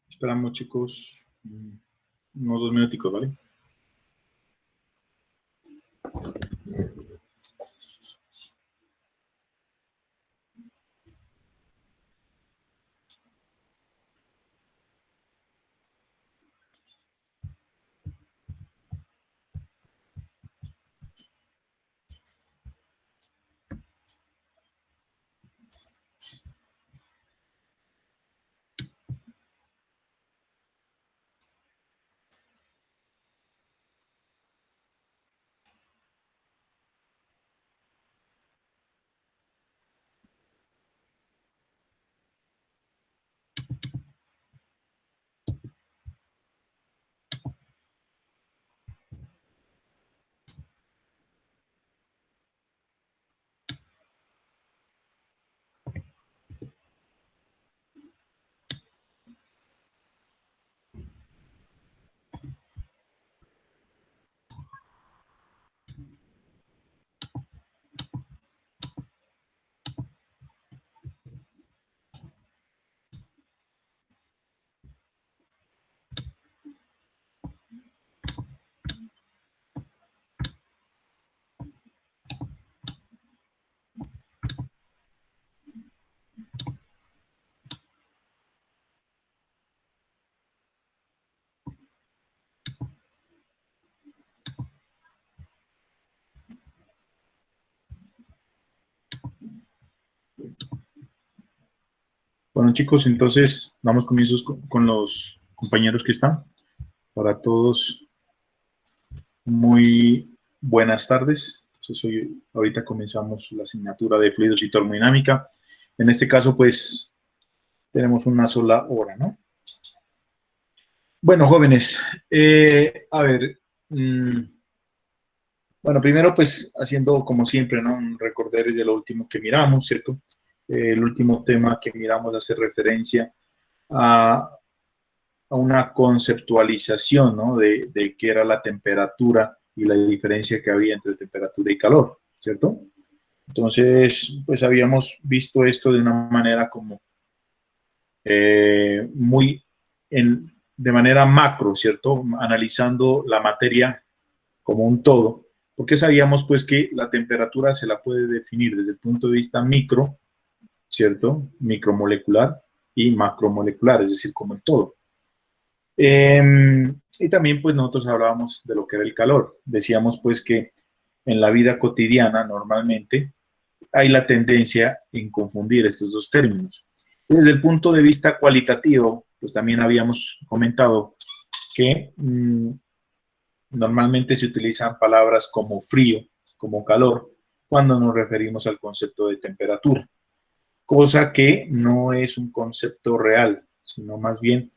Esperamos, chicos, unos 2 minuticos, ¿vale? Bueno, chicos, entonces damos comienzos con los compañeros que están. Para todos, muy buenas tardes. Ahorita comenzamos la asignatura de fluidos y termodinámica. En este caso, pues, tenemos una sola hora, ¿no? Bueno, jóvenes, a ver, bueno, primero, pues, haciendo como siempre, ¿no? Un recorder de lo último que miramos, ¿cierto? El último tema que miramos hace referencia a una conceptualización, ¿no? de qué era la temperatura y la diferencia que había entre temperatura y calor, ¿cierto? Entonces, pues habíamos visto esto de una manera como muy de manera macro, ¿cierto? Analizando la materia como un todo, porque sabíamos pues que la temperatura se la puede definir desde el punto de vista micro, ¿cierto? Micromolecular y macromolecular, es decir, como el todo. Y también pues nosotros hablábamos de lo que era el calor. Decíamos pues que en la vida cotidiana normalmente hay la tendencia en confundir estos dos términos. Desde el punto de vista cualitativo, pues también habíamos comentado que normalmente se utilizan palabras como frío, como calor, cuando nos referimos al concepto de temperatura, cosa que no es un concepto real, sino más bien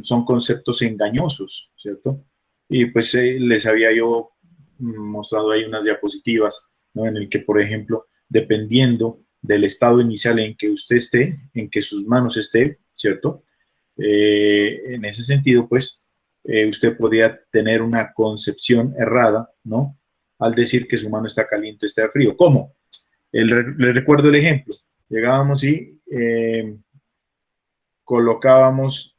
son conceptos engañosos, ¿cierto? Y pues les había yo mostrado ahí unas diapositivas, ¿no? En el que, por ejemplo, dependiendo del estado inicial en que usted esté, en que sus manos estén, ¿cierto? En ese sentido, pues, usted podría tener una concepción errada, ¿no? Al decir que su mano está caliente, está frío. ¿Cómo? Le recuerdo el ejemplo. Llegábamos y colocábamos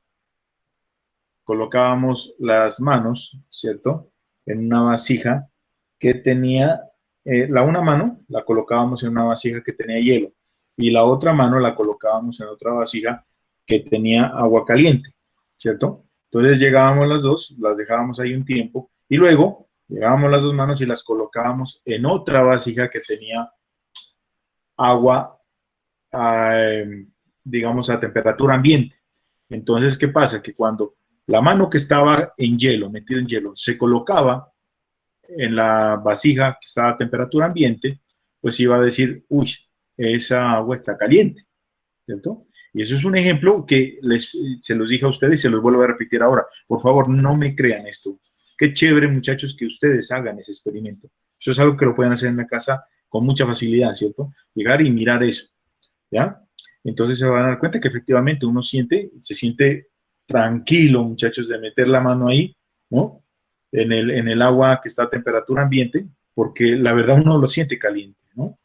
las manos, ¿cierto? En una vasija que tenía, una mano la colocábamos en una vasija que tenía hielo y la otra mano la colocábamos en otra vasija que tenía agua caliente, ¿cierto? Entonces llegábamos las dos, las dejábamos ahí un tiempo y luego llegábamos las dos manos y las colocábamos en otra vasija que tenía agua, digamos, a temperatura ambiente. Entonces, ¿qué pasa? Que cuando la mano que estaba en hielo, metida en hielo, se colocaba en la vasija que estaba a temperatura ambiente, pues iba a decir, uy, esa agua está caliente, ¿cierto? Y eso es un ejemplo que se los dije a ustedes y se los vuelvo a repetir ahora. Por favor, no me crean esto. Qué chévere, muchachos, que ustedes hagan ese experimento. Eso es algo que lo pueden hacer en la casa con mucha facilidad, ¿cierto? Llegar y mirar eso, ¿ya? Entonces se van a dar cuenta que efectivamente uno se siente tranquilo, muchachos, de meter la mano ahí, ¿no? En el agua que está a temperatura ambiente, porque la verdad uno lo siente caliente, ¿no?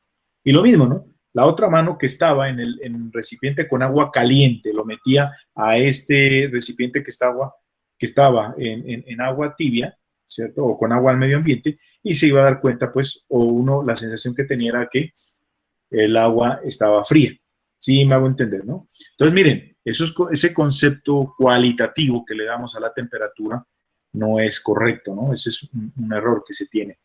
Y lo mismo, ¿no? La otra mano que estaba en el recipiente con agua caliente, lo metía a este recipiente que estaba en agua tibia, ¿cierto? O con agua al medio ambiente, y se iba a dar cuenta, pues, o uno, la sensación que tenía era que el agua estaba fría. Sí, me hago entender, ¿no? Entonces, miren, ese concepto cualitativo que le damos a la temperatura no es correcto, ¿no? Ese es un error que se tiene.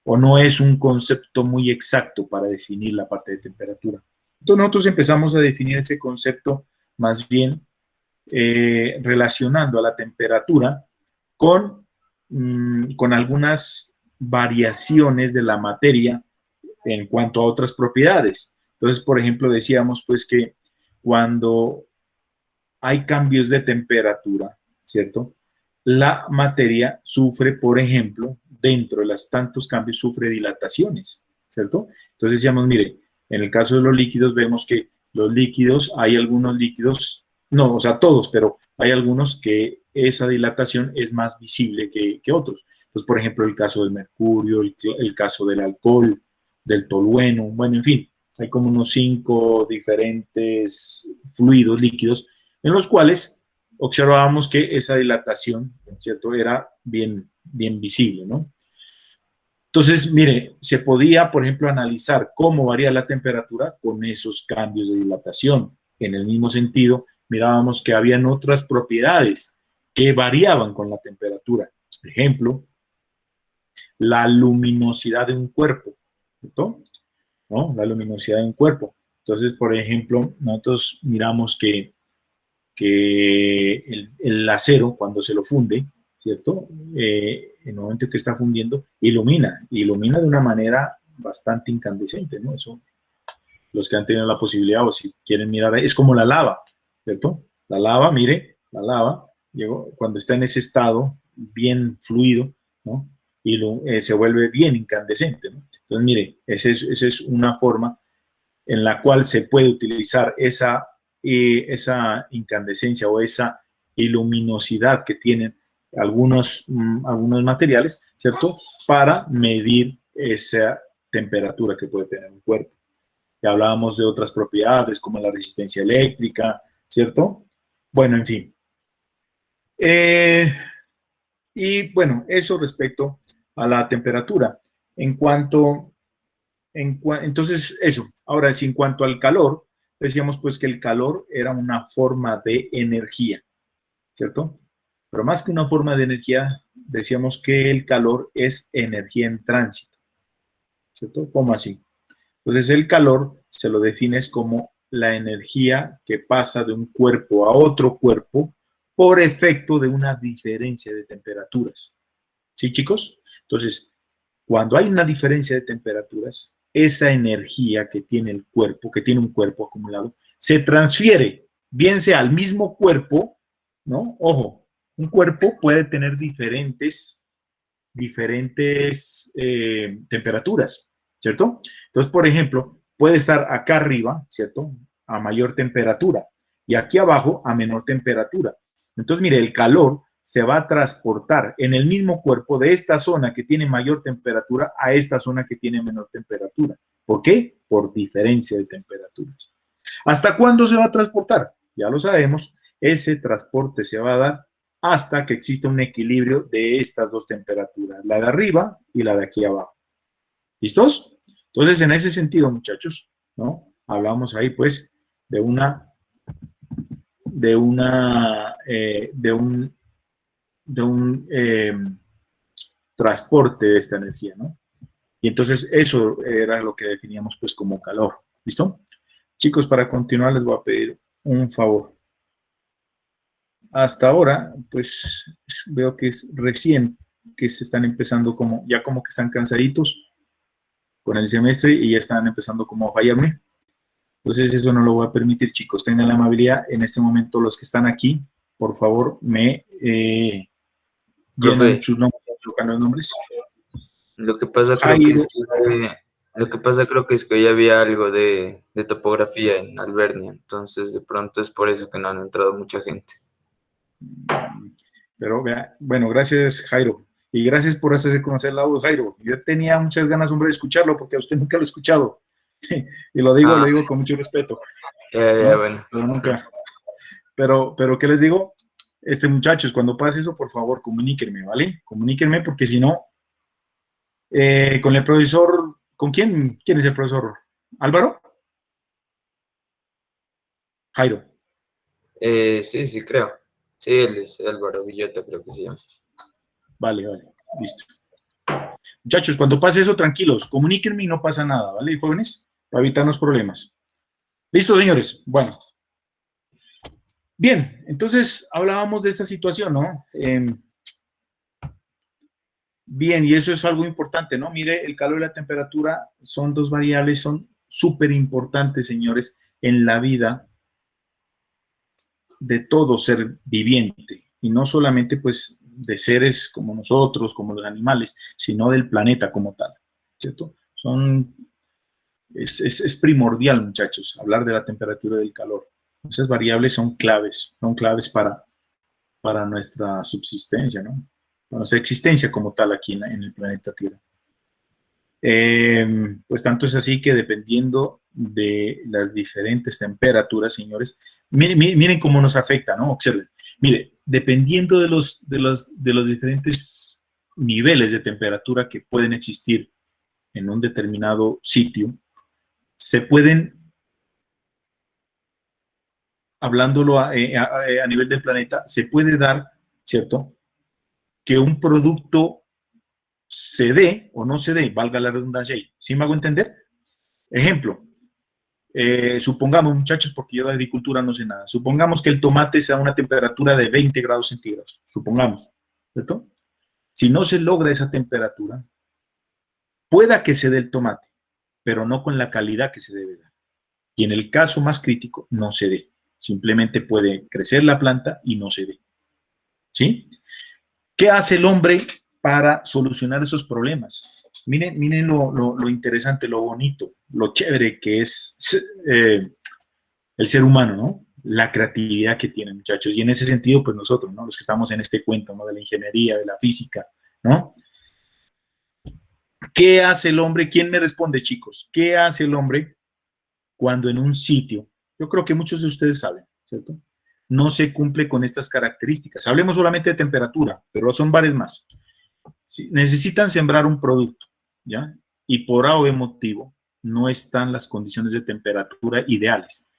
O no es un concepto muy exacto para definir la parte de temperatura. Entonces, nosotros empezamos a definir ese concepto más bien relacionando a la temperatura con algunas variaciones de la materia en cuanto a otras propiedades. Entonces, por ejemplo, decíamos pues que cuando hay cambios de temperatura, ¿cierto? La materia sufre, por ejemplo, dentro de los tantos cambios, sufre dilataciones, ¿cierto? Entonces decíamos, mire, en el caso de los líquidos vemos que los líquidos, hay algunos líquidos, no, o sea, todos, pero hay algunos que esa dilatación es más visible que otros. Entonces, por ejemplo, el caso del mercurio, el caso del alcohol, del tolueno, bueno, en fin, hay como unos 5 diferentes fluidos líquidos en los cuales observábamos que esa dilatación, ¿cierto?, era bien visible, ¿no? Entonces, mire, se podía, por ejemplo, analizar cómo varía la temperatura con esos cambios de dilatación. En el mismo sentido, mirábamos que habían otras propiedades que variaban con la temperatura. Por ejemplo, la luminosidad de un cuerpo, ¿cierto? ¿No? La luminosidad de un cuerpo. Entonces, por ejemplo, nosotros miramos que el acero, cuando se lo funde, ¿cierto? En el momento que está fundiendo, ilumina de una manera bastante incandescente, ¿no? Eso, los que han tenido la posibilidad o si quieren mirar, es como la lava, ¿cierto? La lava, mire, la lava, cuando está en ese estado bien fluido, ¿no? Y se vuelve bien incandescente, ¿no? Entonces, mire, esa es una forma en la cual se puede utilizar esa incandescencia o esa luminosidad que tienen algunos materiales, ¿cierto? Para medir esa temperatura que puede tener un cuerpo. Ya hablábamos de otras propiedades como la resistencia eléctrica, ¿cierto? Bueno, en fin. Y bueno, eso respecto a la temperatura. Entonces, eso. Ahora, si en cuanto al calor, decíamos pues que el calor era una forma de energía, ¿cierto? Pero más que una forma de energía, decíamos que el calor es energía en tránsito, ¿cierto? ¿Cómo así? Entonces, el calor se lo defines como la energía que pasa de un cuerpo a otro cuerpo por efecto de una diferencia de temperaturas. ¿Sí, chicos? Entonces, cuando hay una diferencia de temperaturas, esa energía que tiene el cuerpo, que tiene un cuerpo acumulado, se transfiere, bien sea al mismo cuerpo, ¿no? Ojo, un cuerpo puede tener diferentes temperaturas, ¿cierto? Entonces, por ejemplo, puede estar acá arriba, ¿cierto? A mayor temperatura y aquí abajo a menor temperatura. Entonces, mire, el calor se va a transportar en el mismo cuerpo de esta zona que tiene mayor temperatura a esta zona que tiene menor temperatura. ¿Por qué? Por diferencia de temperaturas. ¿Hasta cuándo se va a transportar? Ya lo sabemos, ese transporte se va a dar hasta que exista un equilibrio de estas dos temperaturas, la de arriba y la de aquí abajo. ¿Listos? Entonces, en ese sentido, muchachos, ¿no? Hablamos ahí, pues, de un transporte de esta energía, ¿no? Y entonces eso era lo que definíamos, pues, como calor. ¿Listo? Chicos, para continuar les voy a pedir un favor. Hasta ahora, pues veo que es recién que se están empezando ya como que están cansaditos con el semestre y ya están empezando como a fallarme. Entonces eso no lo voy a permitir, chicos. Tengan la amabilidad. En este momento los que están aquí, por favor, me llenan sus nombres, colocan los nombres. Lo que pasa creo que es que ya había algo de topografía en Albernia, entonces de pronto es por eso que no han entrado mucha gente. Pero bueno, gracias, Jairo. Y gracias por hacerse conocer la voz, Jairo. Yo tenía muchas ganas, hombre, de escucharlo porque a usted nunca lo he escuchado. Y lo Ah, digo con mucho respeto, ¿no? bueno. Pero nunca, pero ¿qué les digo? Muchachos, cuando pase eso, por favor, comuníquenme, ¿vale? Comuníquenme porque si no, con el profesor, ¿con quién? ¿Quién es el profesor? ¿Álvaro? Jairo. Sí, sí, creo. Sí, él es Álvaro Villota, creo que se llama. Vale, vale, listo. Muchachos, cuando pase eso, tranquilos, comuníquenme y no pasa nada, ¿vale, jóvenes? Para evitarnos problemas. Listo, señores. Bueno, bien, entonces hablábamos de esta situación, ¿no? Bien, y eso es algo importante, ¿no? Mire, el calor y la temperatura son dos variables, son súper importantes, señores, en la vida de todo ser viviente, y no solamente, pues, de seres como nosotros, como los animales, sino del planeta como tal, ¿cierto? Es primordial, muchachos, hablar de la temperatura y del calor. Esas variables son claves para nuestra subsistencia, ¿no? Para nuestra existencia como tal aquí en el planeta Tierra. Pues tanto es así que dependiendo de las diferentes temperaturas, señores, miren cómo nos afecta, ¿no? Observen. Mire, dependiendo de los diferentes niveles de temperatura que pueden existir en un determinado sitio, se pueden, hablándolo a nivel del planeta, se puede dar, ¿cierto? Que un producto se dé o no se dé, valga la redundancia ahí. ¿Sí me hago entender? Ejemplo, supongamos, muchachos, porque yo de agricultura no sé nada, supongamos que el tomate sea a una temperatura de 20 grados centígrados, supongamos, ¿cierto? Si no se logra esa temperatura, pueda que se dé el tomate, pero no con la calidad que se debe dar. Y en el caso más crítico, no se dé. Simplemente puede crecer la planta y no se dé. ¿Sí? ¿Qué hace el hombre para solucionar esos problemas? Miren lo interesante, lo bonito, lo chévere que es el ser humano, ¿no? La creatividad que tiene, muchachos. Y en ese sentido, pues nosotros, ¿no? Los que estamos en este cuento, ¿no? De la ingeniería, de la física, ¿no? ¿Qué hace el hombre? ¿Quién me responde, chicos? ¿Qué hace el hombre cuando en un sitio, yo creo que muchos de ustedes saben, ¿cierto? No se cumple con estas características. Hablemos solamente de temperatura, pero son varias más. Si necesitan sembrar un producto, ¿ya? Y por A o B motivo no están las condiciones de temperatura ideales.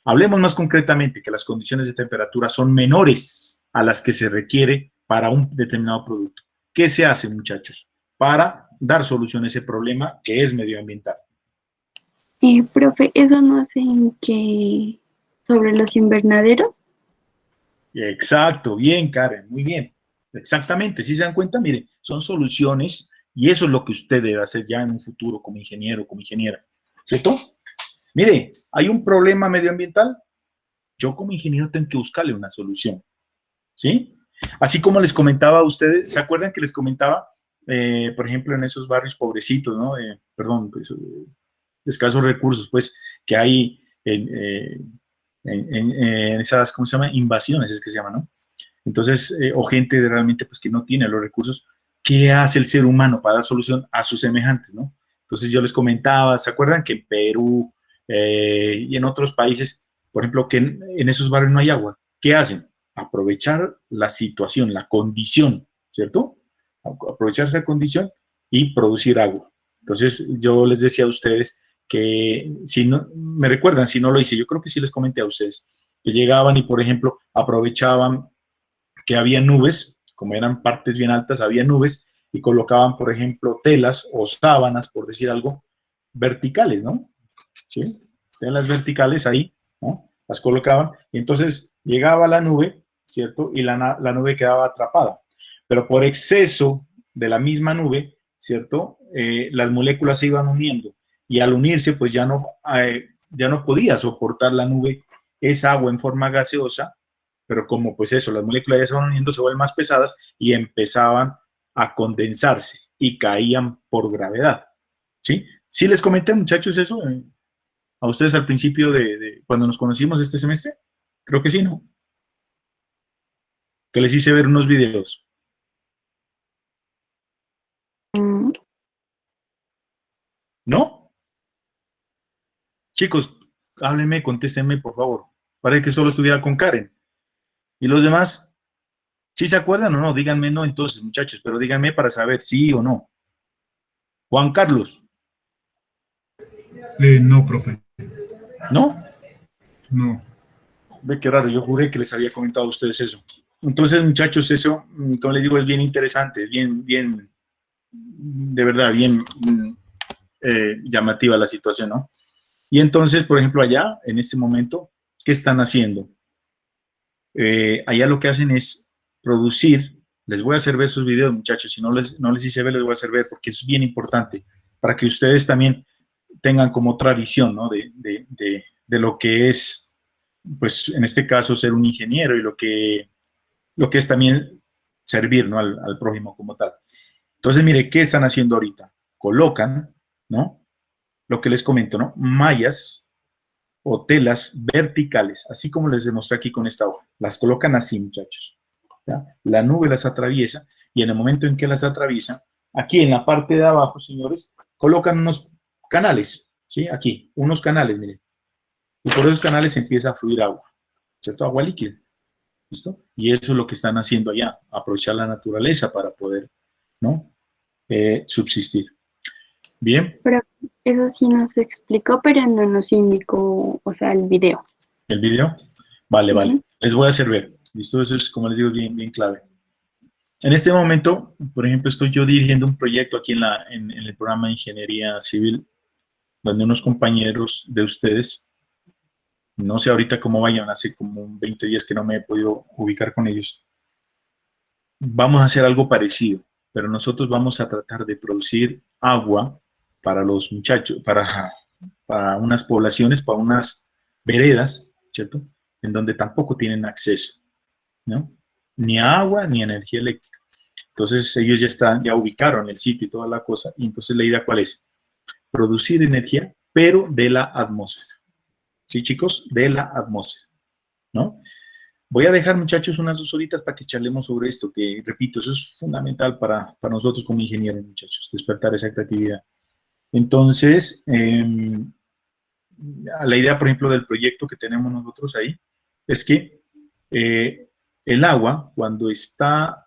Hablemos más concretamente que las condiciones de temperatura son menores a las que se requiere para un determinado producto. ¿Qué se hace, muchachos, para dar solución a ese problema que es medioambiental? Profe, ¿eso no hacen que sobre los invernaderos? Exacto, bien, Karen, muy bien. Exactamente, si se dan cuenta, miren, son soluciones y eso es lo que usted debe hacer ya en un futuro como ingeniero, como ingeniera, ¿cierto? Mire, hay un problema medioambiental, yo como ingeniero tengo que buscarle una solución, ¿sí? Así como les comentaba a ustedes, ¿se acuerdan que les comentaba, por ejemplo, en esos barrios pobrecitos, ¿no? Perdón, pues, de escasos recursos, pues, que hay en esas, ¿cómo se llama? Invasiones, es que se llama, ¿no? Entonces, o gente realmente, pues, que no tiene los recursos, ¿qué hace el ser humano para dar solución a sus semejantes, ¿no? Entonces, yo les comentaba, ¿se acuerdan que en Perú y en otros países, por ejemplo, que en esos barrios no hay agua? ¿Qué hacen? Aprovechar la situación, la condición, ¿cierto? Aprovechar esa condición y producir agua. Entonces, yo les decía a ustedes que si no, me recuerdan, si no lo hice, yo creo que sí les comenté a ustedes, que llegaban y, por ejemplo, aprovechaban que había nubes, como eran partes bien altas, había nubes y colocaban, por ejemplo, telas o sábanas, por decir algo, verticales, ¿no? ¿Sí? Telas verticales ahí, ¿no? Las colocaban y entonces llegaba la nube, ¿cierto? Y la nube quedaba atrapada. Pero por exceso de la misma nube, ¿cierto? Las moléculas se iban uniendo y al unirse, pues ya no podía soportar la nube esa agua en forma gaseosa, pero como pues eso, las moléculas ya se van uniendo, se vuelven más pesadas y empezaban a condensarse y caían por gravedad, ¿sí? Sí les comenté, muchachos, eso a ustedes al principio de cuando nos conocimos este semestre, creo que sí, ¿no? Que les hice ver unos videos, Mm, ¿no? Chicos, háblenme, contéstenme, por favor. Parece que solo estuviera con Karen. ¿Y los demás? ¿Sí se acuerdan o no? Díganme no entonces, muchachos, pero díganme para saber sí o no. Juan Carlos, No, profe. ¿no? No. Ve qué raro, yo juré que les había comentado a ustedes eso. Entonces, muchachos, eso, como les digo, es bien interesante, es bien, de verdad, bien llamativa la situación, ¿no? Y entonces, por ejemplo, allá, en este momento, ¿qué están haciendo? Allá lo que hacen es producir, les voy a hacer ver sus videos, muchachos, si no les hice ver, les voy a hacer ver, porque es bien importante, para que ustedes también tengan como otra visión, ¿no? De lo que es, pues, en este caso, ser un ingeniero y lo que es también servir, ¿no? Al prójimo como tal. Entonces, mire, ¿qué están haciendo ahorita? Colocan, ¿no? Lo que les comento, ¿no? Mallas o telas verticales, así como les demostré aquí con esta hoja. Las colocan así, muchachos. ¿Ya? La nube las atraviesa y en el momento en que las atraviesa, aquí en la parte de abajo, señores, colocan unos canales, ¿sí? Aquí, unos canales, miren. Y por esos canales empieza a fluir agua, ¿cierto? Agua líquida. ¿Listo? Y eso es lo que están haciendo allá, aprovechar la naturaleza para poder, ¿no? Subsistir. Bien, Pero eso sí nos explicó, pero no nos indicó, o sea, el video. el video. Vale, vale. Ujú. Les voy a hacer ver. ¿Listo? Eso es, como les digo, bien clave. En este momento, por ejemplo, estoy yo dirigiendo un proyecto aquí en el programa de Ingeniería Civil, donde unos compañeros de ustedes, no sé ahorita cómo vayan, hace como 20 días que no me he podido ubicar con ellos, vamos a hacer algo parecido, pero nosotros vamos a tratar de producir agua para los muchachos, para unas poblaciones, para unas veredas, ¿cierto? En donde tampoco tienen acceso, ¿no? Ni a agua ni a energía eléctrica. Entonces ellos ya ubicaron el sitio y toda la cosa, y entonces la idea ¿cuál es? Producir energía, pero de la atmósfera. ¿Sí, chicos? De la atmósfera, ¿no? Voy a dejar, muchachos, unas 2 horitas para que charlemos sobre esto, que, repito, eso es fundamental para nosotros como ingenieros, muchachos, despertar esa creatividad. Entonces, la idea, por ejemplo, del proyecto que tenemos nosotros ahí, es que el agua, cuando está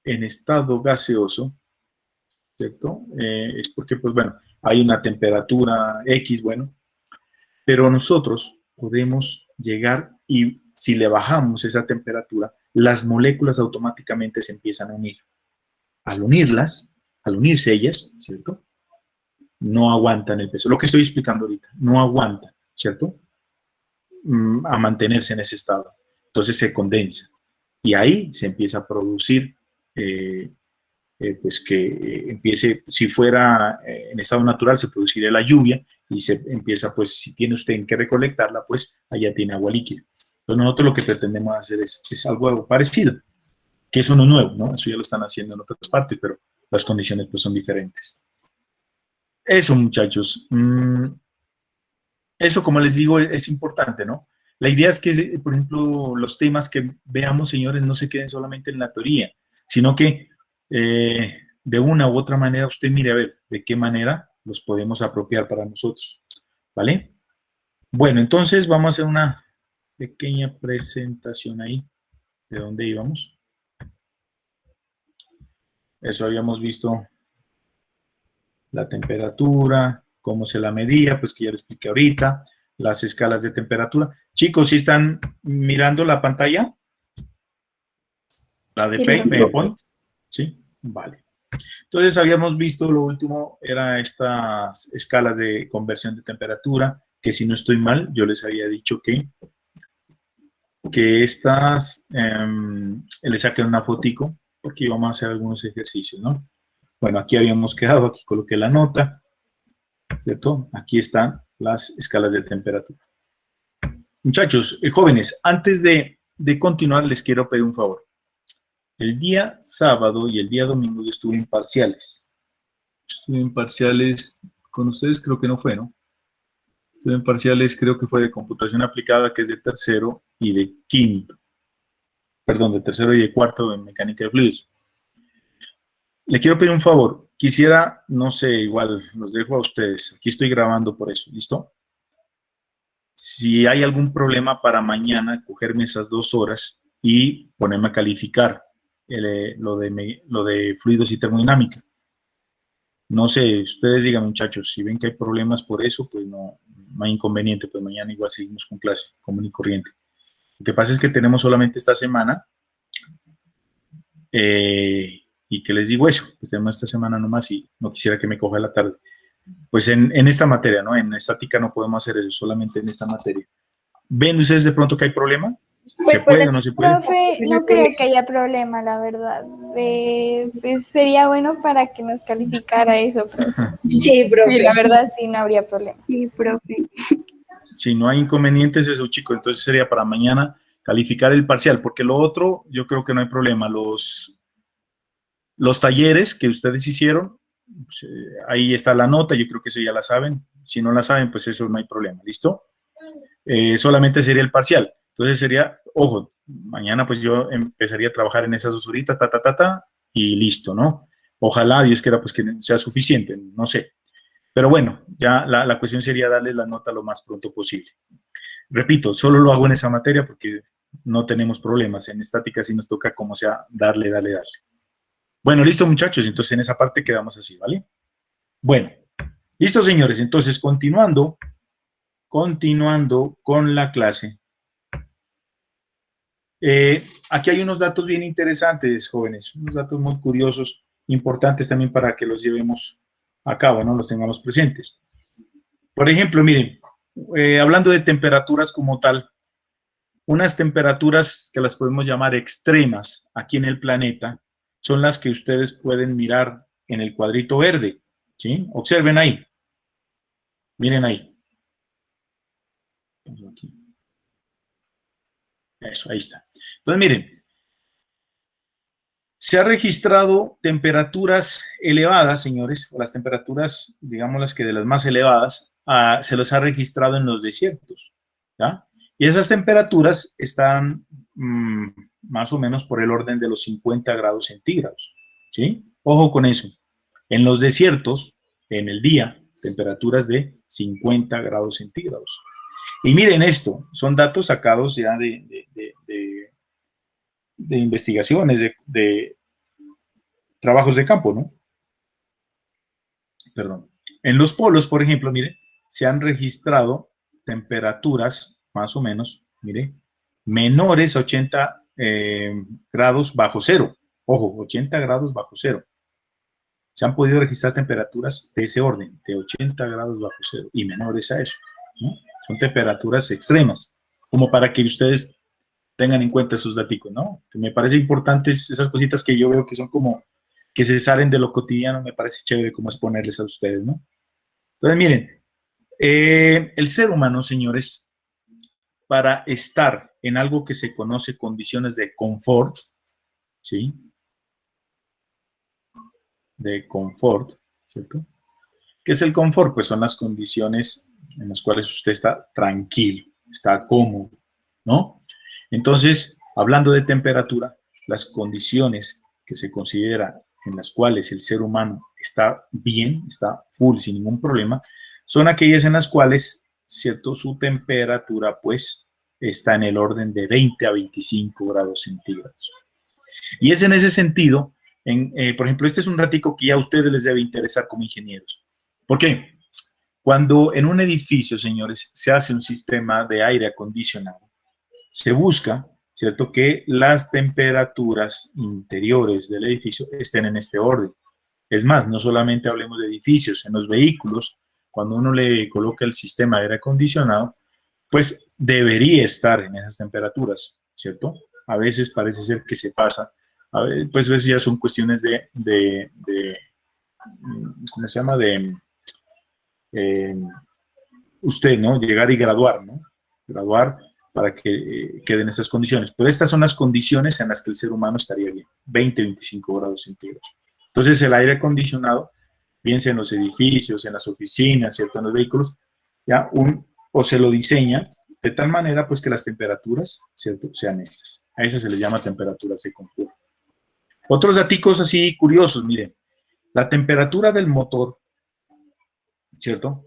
en estado gaseoso, ¿cierto? Es porque, pues bueno, hay una temperatura X, bueno, pero nosotros podemos llegar y si le bajamos esa temperatura, las moléculas automáticamente se empiezan a unir. Al unirlas, al unirse ellas, ¿cierto? No aguantan el peso. Lo que estoy explicando ahorita, no aguantan, ¿cierto? A mantenerse en ese estado. Entonces se condensa. Y ahí se empieza a producir pues que empiece, si fuera en estado natural, se produciría la lluvia y se empieza, pues, si tiene usted en qué recolectarla, pues allá tiene agua líquida. Entonces nosotros lo que pretendemos hacer es algo parecido, que eso no es nuevo, ¿no? Eso ya lo están haciendo en otras partes, pero las condiciones pues son diferentes. Eso, muchachos. Eso, como les digo, es importante, ¿no? La idea es que, por ejemplo, los temas que veamos, señores, no se queden solamente en la teoría, sino que de una u otra manera usted mire a ver de qué manera los podemos apropiar para nosotros, ¿vale? Bueno, entonces vamos a hacer una pequeña presentación ahí de dónde íbamos. Eso habíamos visto la temperatura, cómo se la medía, pues que ya lo expliqué ahorita, las escalas de temperatura. Chicos, ¿sí están mirando la pantalla? ¿La de Sí, PowerPoint? ¿Sí? Vale. Entonces habíamos visto, lo último era estas escalas de conversión de temperatura, que si no estoy mal, yo les había dicho que estas, les saqué una fotico, porque íbamos a hacer algunos ejercicios, ¿no? Bueno, aquí habíamos quedado, aquí coloqué la nota, ¿cierto? Aquí están las escalas de temperatura. Muchachos, jóvenes, antes de continuar, les quiero pedir un favor. El día sábado y el día domingo yo estuve en parciales. Estuve en parciales con ustedes, creo que no fue, ¿no? Estuve en parciales, creo que fue de computación aplicada, que es de tercero y de quinto. Perdón, de tercero y de cuarto en mecánica de fluidos. Le quiero pedir un favor. Quisiera, no sé, igual los dejo a ustedes. Aquí estoy grabando por eso, ¿listo? si hay algún problema para mañana, cogerme esas 2 horas y ponerme a calificar lo de fluidos y termodinámica. No sé, ustedes digan, muchachos, si ven que hay problemas por eso, pues no hay inconveniente, pues mañana igual seguimos con clase común y corriente. Lo que pasa es que tenemos solamente esta semana, y que les digo eso, pues tenemos esta semana nomás y no quisiera que me coja la tarde. Pues en esta materia, ¿no? En estática no podemos hacer eso, solamente en esta materia. ¿Ven ustedes de pronto que hay problema? Pues ¿Se puede o no se puede? profe, no creo que haya problema, la verdad. Pues sería bueno para que nos calificara eso, profe. Sí, profe. Sí, la verdad sí, no habría problema. Sí, profe. Si no hay inconvenientes, eso, chicos, entonces sería para mañana calificar el parcial, porque lo otro, yo creo que no hay problema. Los talleres que ustedes hicieron, pues, ahí está la nota, yo creo que eso ya la saben. Si no la saben, pues eso no hay problema, ¿listo? Solamente sería el parcial. Entonces sería, ojo, mañana pues yo empezaría a trabajar en esas 2 horitas, y listo, ¿no? Ojalá, Dios quiera, pues que sea suficiente, no sé. Pero bueno, ya la cuestión sería darle la nota lo más pronto posible. Repito, solo lo hago en esa materia porque no tenemos problemas. En estática sí nos toca como sea darle. Bueno, listo, muchachos, entonces en esa parte quedamos así, ¿vale? Bueno, listo, señores, entonces continuando con la clase. Aquí hay unos datos bien interesantes, jóvenes, unos datos muy curiosos, importantes también para que los llevemos a cabo, ¿no? Los tengamos presentes. Por ejemplo, miren, hablando de temperaturas como tal, unas temperaturas que las podemos llamar extremas aquí en el planeta son las que ustedes pueden mirar en el cuadrito verde, ¿sí? Observen ahí. Miren ahí. Eso, ahí está. Entonces, miren, se ha registrado temperaturas elevadas, señores, o las temperaturas, digamos las que de las más elevadas, se los ha registrado en los desiertos, ¿ya? Y esas temperaturas están más o menos por el orden de los 50 grados centígrados, ¿sí? Ojo con eso. En los desiertos, en el día, temperaturas de 50 grados centígrados. Y miren esto, son datos sacados ya de investigaciones, de trabajos de campo, ¿no? Perdón. En los polos, por ejemplo, miren, se han registrado temperaturas más o menos, mire, menores a 80 grados bajo cero. Ojo, 80 grados bajo cero. Se han podido registrar temperaturas de ese orden, de 80 grados bajo cero y menores a eso, ¿no? Son temperaturas extremas, como para que ustedes tengan en cuenta esos datos, ¿no? Que me parece importantes esas cositas que yo veo que son como que se salen de lo cotidiano, me parece chévere como exponerles a ustedes, ¿no? Entonces, miren, el ser humano, señores, para estar en algo que se conoce condiciones de confort, ¿sí? De confort, ¿cierto? ¿Qué es el confort? Pues son las condiciones en las cuales usted está tranquilo, está cómodo, ¿no? Entonces, hablando de temperatura, las condiciones que se considera en las cuales el ser humano está bien, está full, sin ningún problema, son aquellas en las cuales, ¿cierto? Su temperatura, pues, está en el orden de 20 a 25 grados centígrados. Y es en ese sentido, por ejemplo, este es un ratico que ya a ustedes les debe interesar como ingenieros. ¿Por qué? Cuando en un edificio, señores, se hace un sistema de aire acondicionado, se busca, ¿cierto?, que las temperaturas interiores del edificio estén en este orden. Es más, no solamente hablemos de edificios, en los vehículos, cuando uno le coloca el sistema de aire acondicionado, pues debería estar en esas temperaturas, ¿cierto? A veces parece ser que se pasa, a veces, pues eso ya son cuestiones ¿cómo se llama? Usted, ¿no? Llegar y graduar, ¿no? Graduar para que queden esas condiciones. Pero estas son las condiciones en las que el ser humano estaría bien, 20, 25 grados centígrados. Entonces el aire acondicionado, bien sea en los edificios, en las oficinas, ¿cierto? En los vehículos, ya o se lo diseña de tal manera pues que las temperaturas, ¿cierto?, sean estas. A esas se les llama temperaturas de confort. Otros datos así curiosos, miren, la temperatura del motor, ¿cierto?,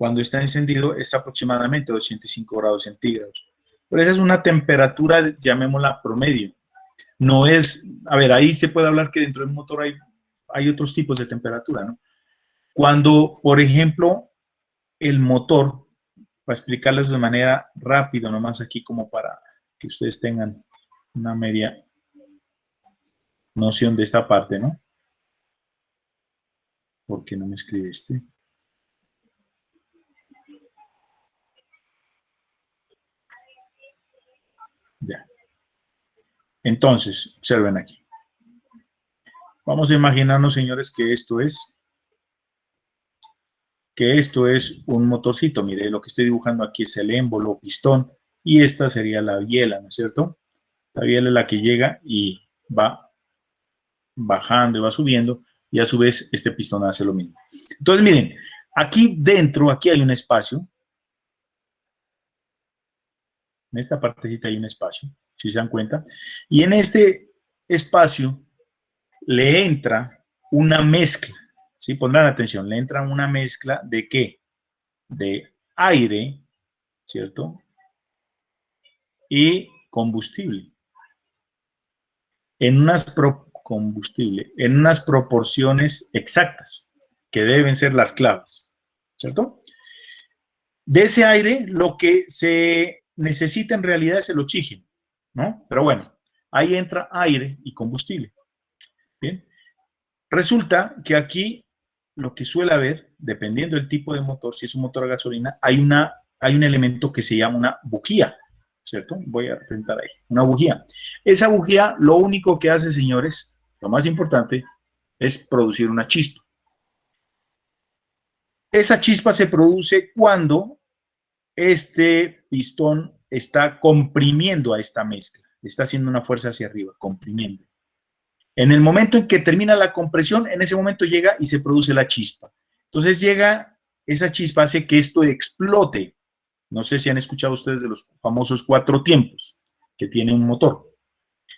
cuando está encendido es aproximadamente 85 grados centígrados. Pero esa es una temperatura, llamémosla promedio. No es, a ver, ahí se puede hablar que dentro del motor hay otros tipos de temperatura, ¿no? Cuando, por ejemplo, el motor, para explicarles de manera rápida, nomás aquí como para que ustedes tengan una media noción de esta parte, ¿no? ¿Por qué no me escribe este? Ya. Entonces, observen aquí. Vamos a imaginarnos, señores, que esto es un motorcito. Mire, lo que estoy dibujando aquí es el émbolo, pistón, y esta sería la biela, ¿no es cierto? La biela es la que llega y va bajando y va subiendo, y a su vez este pistón hace lo mismo. Entonces, miren, aquí dentro, aquí hay un espacio. En esta partecita hay un espacio, si se dan cuenta. Y en este espacio le entra una mezcla, ¿sí? Pondrán atención, le entra una mezcla ¿de qué? De aire, ¿cierto? Y combustible. En unas proporciones exactas, que deben ser las claves, ¿cierto? De ese aire, lo que se necesita en realidad es el oxígeno, ¿no? Pero bueno, ahí entra aire y combustible. Bien. Resulta que aquí lo que suele haber, dependiendo del tipo de motor, si es un motor a gasolina, hay un elemento que se llama una bujía, ¿cierto? Voy a representar ahí, una bujía. Esa bujía lo único que hace, señores, lo más importante, es producir una chispa. Esa chispa se produce cuando este pistón está comprimiendo a esta mezcla, está haciendo una fuerza hacia arriba, comprimiendo. En el momento en que termina la compresión, en ese momento llega y se produce la chispa. Entonces llega, esa chispa hace que esto explote. No sé si han escuchado ustedes de los famosos 4 tiempos que tiene un motor.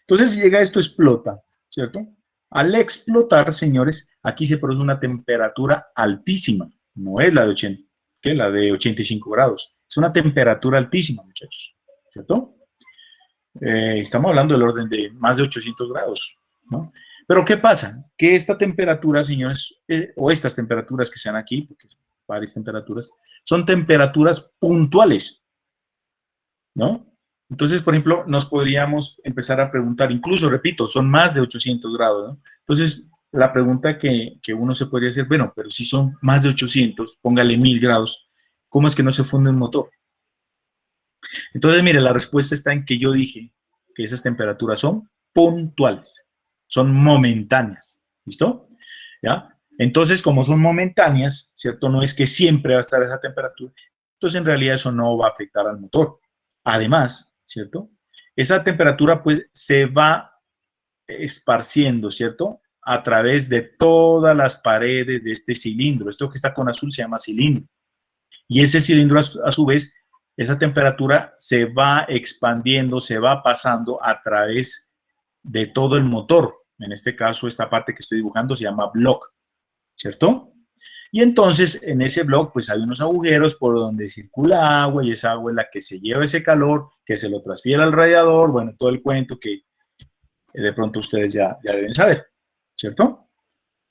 Entonces llega esto, explota, ¿cierto? Al explotar, señores, aquí se produce una temperatura altísima. No es la de 80, ¿qué? La de 85 grados. Es una temperatura altísima, muchachos, ¿cierto? Estamos hablando del orden de más de 800 grados, ¿no? Pero ¿qué pasa? Que esta temperatura, señores, o estas temperaturas que sean aquí, porque varias temperaturas, son temperaturas puntuales, ¿no? Entonces, por ejemplo, nos podríamos empezar a preguntar, incluso, repito, son más de 800 grados, ¿no? Entonces, la pregunta que uno se podría hacer, bueno, pero si son más de 800, póngale 1000 grados, ¿cómo es que no se funde un motor? Entonces, mire, la respuesta está en que yo dije que esas temperaturas son puntuales, son momentáneas, ¿listo? ¿Ya? Entonces, como son momentáneas, ¿cierto? No es que siempre va a estar esa temperatura, entonces en realidad eso no va a afectar al motor. Además, ¿cierto? Esa temperatura pues se va esparciendo, ¿cierto? A través de todas las paredes de este cilindro. Esto que está con azul se llama cilindro. Y ese cilindro a su vez, esa temperatura se va expandiendo, se va pasando a través de todo el motor. En este caso, esta parte que estoy dibujando se llama block, ¿cierto? Y entonces, en ese block, pues hay unos agujeros por donde circula agua y esa agua es la que se lleva ese calor, que se lo transfiere al radiador, bueno, todo el cuento que de pronto ustedes ya deben saber, ¿cierto?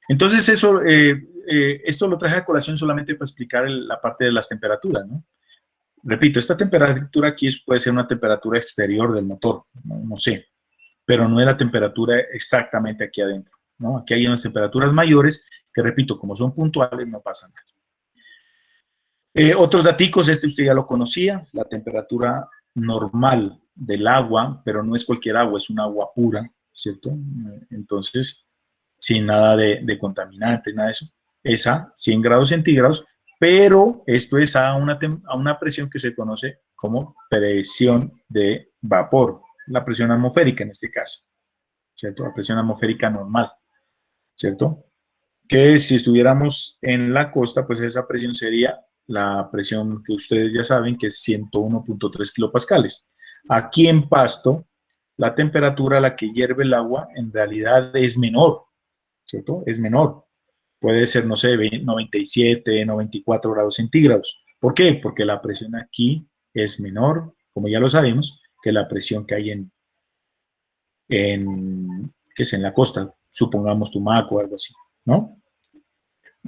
Entonces, eso, esto lo traje a colación solamente para explicar la parte de las temperaturas, ¿no? Repito, esta temperatura aquí puede ser una temperatura exterior del motor, no sé, pero no es la temperatura exactamente aquí adentro, ¿no? Aquí hay unas temperaturas mayores que, repito, como son puntuales, no pasa nada. Otros daticos, usted ya lo conocía, la temperatura normal del agua, pero no es cualquier agua, es un agua pura, ¿cierto? Entonces, sin nada de contaminantes, nada de eso, es a 100 grados centígrados, pero esto es a una presión que se conoce como presión de vapor, la presión atmosférica en este caso, ¿cierto? La presión atmosférica normal, ¿cierto? Que si estuviéramos en la costa, pues esa presión sería la presión que ustedes ya saben, que es 101.3 kilopascales. Aquí en Pasto, la temperatura a la que hierve el agua en realidad es menor, ¿cierto? Es menor. puede ser, no sé, 97, 94 grados centígrados. ¿Por qué? Porque la presión aquí es menor, como ya lo sabemos, que la presión que hay ¿qué es? En la costa, supongamos Tumaco o algo así, ¿no?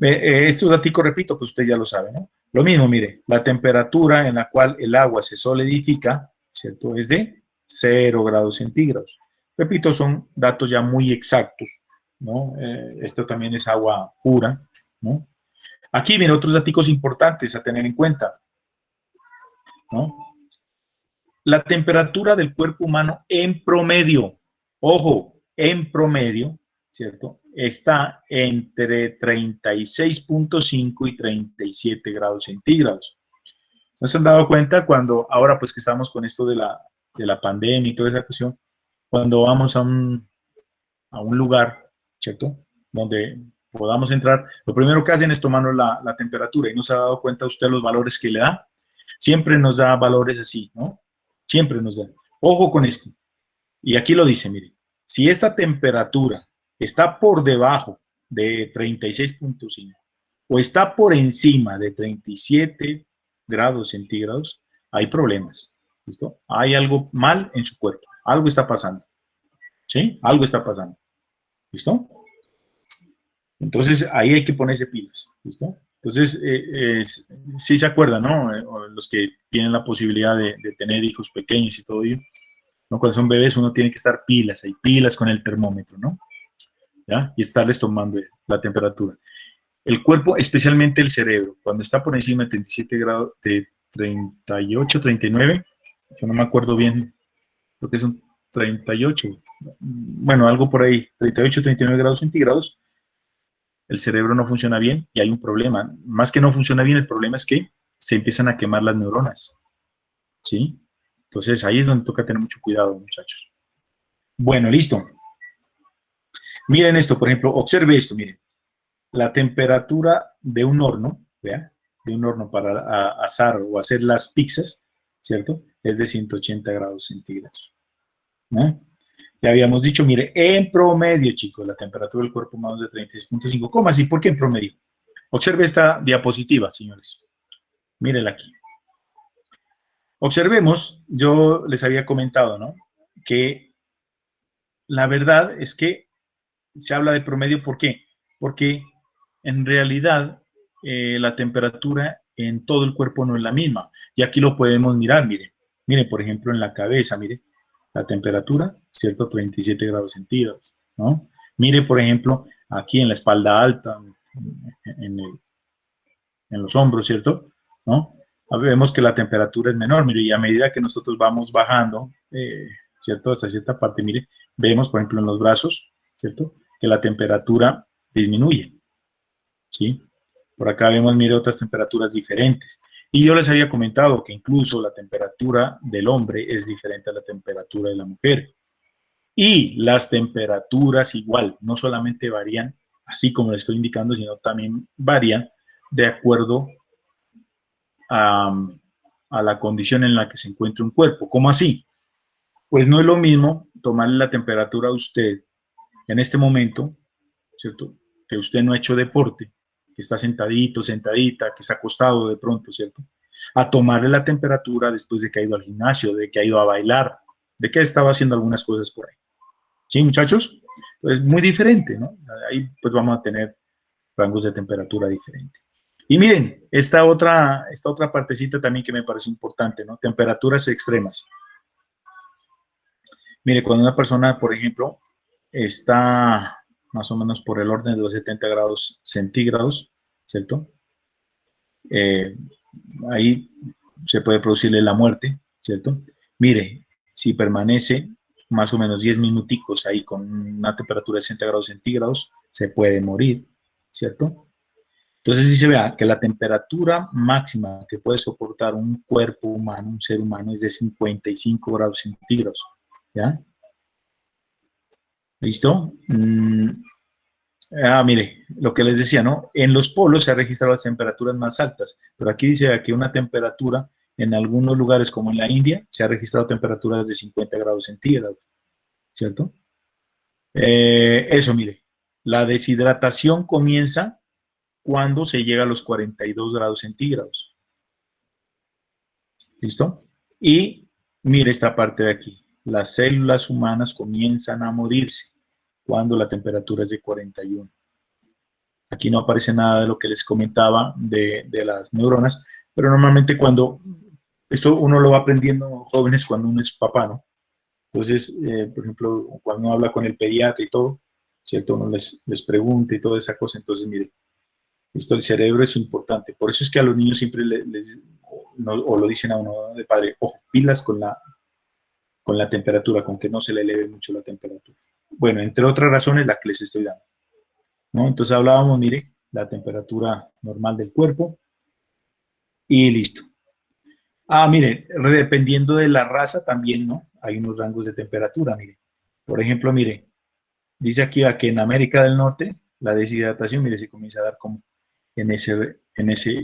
Estos datos, repito, pues usted ya lo sabe, ¿no? Lo mismo, mire, la temperatura en la cual el agua se solidifica, ¿cierto? Es de 0 grados centígrados. Repito, son datos ya muy exactos, ¿no? Esto también es agua pura, ¿no? Aquí, mire, otros datos importantes a tener en cuenta, ¿no? La temperatura del cuerpo humano en promedio, ojo, en promedio, ¿cierto? Está entre 36.5 y 37 grados centígrados. ¿No se han dado cuenta cuando, ahora pues que estamos con esto de la pandemia y toda esa cuestión, cuando vamos a un lugar, ¿cierto? Donde podamos entrar, lo primero que hacen es tomarnos la temperatura y no se ha dado cuenta usted los valores que le da. Siempre nos da valores así, ¿no? Siempre nos da. Ojo con esto. Y aquí lo dice, mire, si esta temperatura está por debajo de 36.5 o está por encima de 37 grados centígrados, hay problemas. ¿Listo? Hay algo mal en su cuerpo. Algo está pasando. ¿Sí? Algo está pasando. ¿Listo? Entonces, ahí hay que ponerse pilas. ¿Listo? Entonces, sí se acuerdan, ¿no? Los que tienen la posibilidad de tener hijos pequeños y todo ello, ¿no? Cuando son bebés uno tiene que estar pilas, hay pilas con el termómetro, ¿no? ¿Ya? Y estarles tomando la temperatura. El cuerpo, especialmente el cerebro, cuando está por encima de 37 grados, de 38, 39, yo no me acuerdo bien, creo que son 38, bueno, algo por ahí, 38, 39 grados centígrados, el cerebro no funciona bien y hay un problema. Más que no funciona bien, el problema es que se empiezan a quemar las neuronas, ¿sí? Entonces, ahí es donde toca tener mucho cuidado, muchachos. Bueno, listo. Miren esto, por ejemplo, observe esto, miren. La temperatura de un horno, ¿vea? De un horno para asar o hacer las pizzas, ¿cierto? Es de 180 grados centígrados, ¿no? Ya habíamos dicho, mire, en promedio, chicos, la temperatura del cuerpo humano es de 36.5. ¿Cómo así? ¿Por qué en promedio? Observe esta diapositiva, señores. Mírenla aquí. Observemos, yo les había comentado, ¿no? Que la verdad es que se habla de promedio, ¿por qué? Porque en realidad la temperatura en todo el cuerpo no es la misma. Y aquí lo podemos mirar, mire. Mire, por ejemplo, en la cabeza, mire. La temperatura, ¿cierto? 37 grados centígrados, ¿no? Mire, por ejemplo, aquí en la espalda alta, en los hombros, ¿cierto? ¿No? Vemos que la temperatura es menor, mire, y a medida que nosotros vamos bajando, ¿cierto? Hasta cierta parte, mire, vemos, por ejemplo, en los brazos, ¿cierto? Que la temperatura disminuye, ¿sí? Por acá vemos, mire, otras temperaturas diferentes. Y yo les había comentado que incluso la temperatura del hombre es diferente a la temperatura de la mujer. Y las temperaturas igual, no solamente varían, así como les estoy indicando, sino también varían de acuerdo a la condición en la que se encuentra un cuerpo. ¿Cómo así? Pues no es lo mismo tomarle la temperatura a usted en este momento, ¿cierto? Que usted no ha hecho deporte, que está sentadito, sentadita, que está acostado de pronto, ¿cierto? A tomarle la temperatura después de que ha ido al gimnasio, de que ha ido a bailar, de que estaba haciendo algunas cosas por ahí. ¿Sí, muchachos? Pues muy diferente, ¿no? Ahí pues vamos a tener rangos de temperatura diferentes. Y miren, esta otra partecita también que me parece importante, ¿no? Temperaturas extremas. Mire, cuando una persona, por ejemplo, está más o menos por el orden de los 70 grados centígrados, ¿cierto? Ahí se puede producirle la muerte, ¿cierto? Mire, si permanece más o menos 10 minuticos ahí con una temperatura de 60 grados centígrados, se puede morir, ¿cierto? Entonces dice, vea, que la temperatura máxima que puede soportar un cuerpo humano, un ser humano, es de 55 grados centígrados, ¿ya? ¿Listo? Mire, lo que les decía, ¿no? En los polos se han registrado las temperaturas más altas, pero aquí dice que una temperatura en algunos lugares como en la India se ha registrado temperaturas de 50 grados centígrados, ¿cierto? Eso, mire, la deshidratación comienza cuando se llega a los 42 grados centígrados. ¿Listo? Y mire esta parte de aquí. Las células humanas comienzan a morirse cuando la temperatura es de 41. Aquí no aparece nada de lo que les comentaba de las neuronas, pero normalmente cuando, esto uno lo va aprendiendo jóvenes cuando uno es papá, ¿no? Entonces, por ejemplo, cuando uno habla con el pediatra y todo, ¿cierto? Uno les pregunta y toda esa cosa, entonces mire, esto del cerebro es importante. Por eso es que a los niños siempre o lo dicen a uno de padre, ojo, pilas con la temperatura, con que no se le eleve mucho la temperatura. Bueno, entre otras razones, la que les estoy dando, ¿no? Entonces hablábamos, mire, la temperatura normal del cuerpo y listo. Ah, mire, dependiendo de la raza también, ¿no? Hay unos rangos de temperatura, mire. Por ejemplo, mire, dice aquí que en América del Norte la deshidratación, mire, se comienza a dar como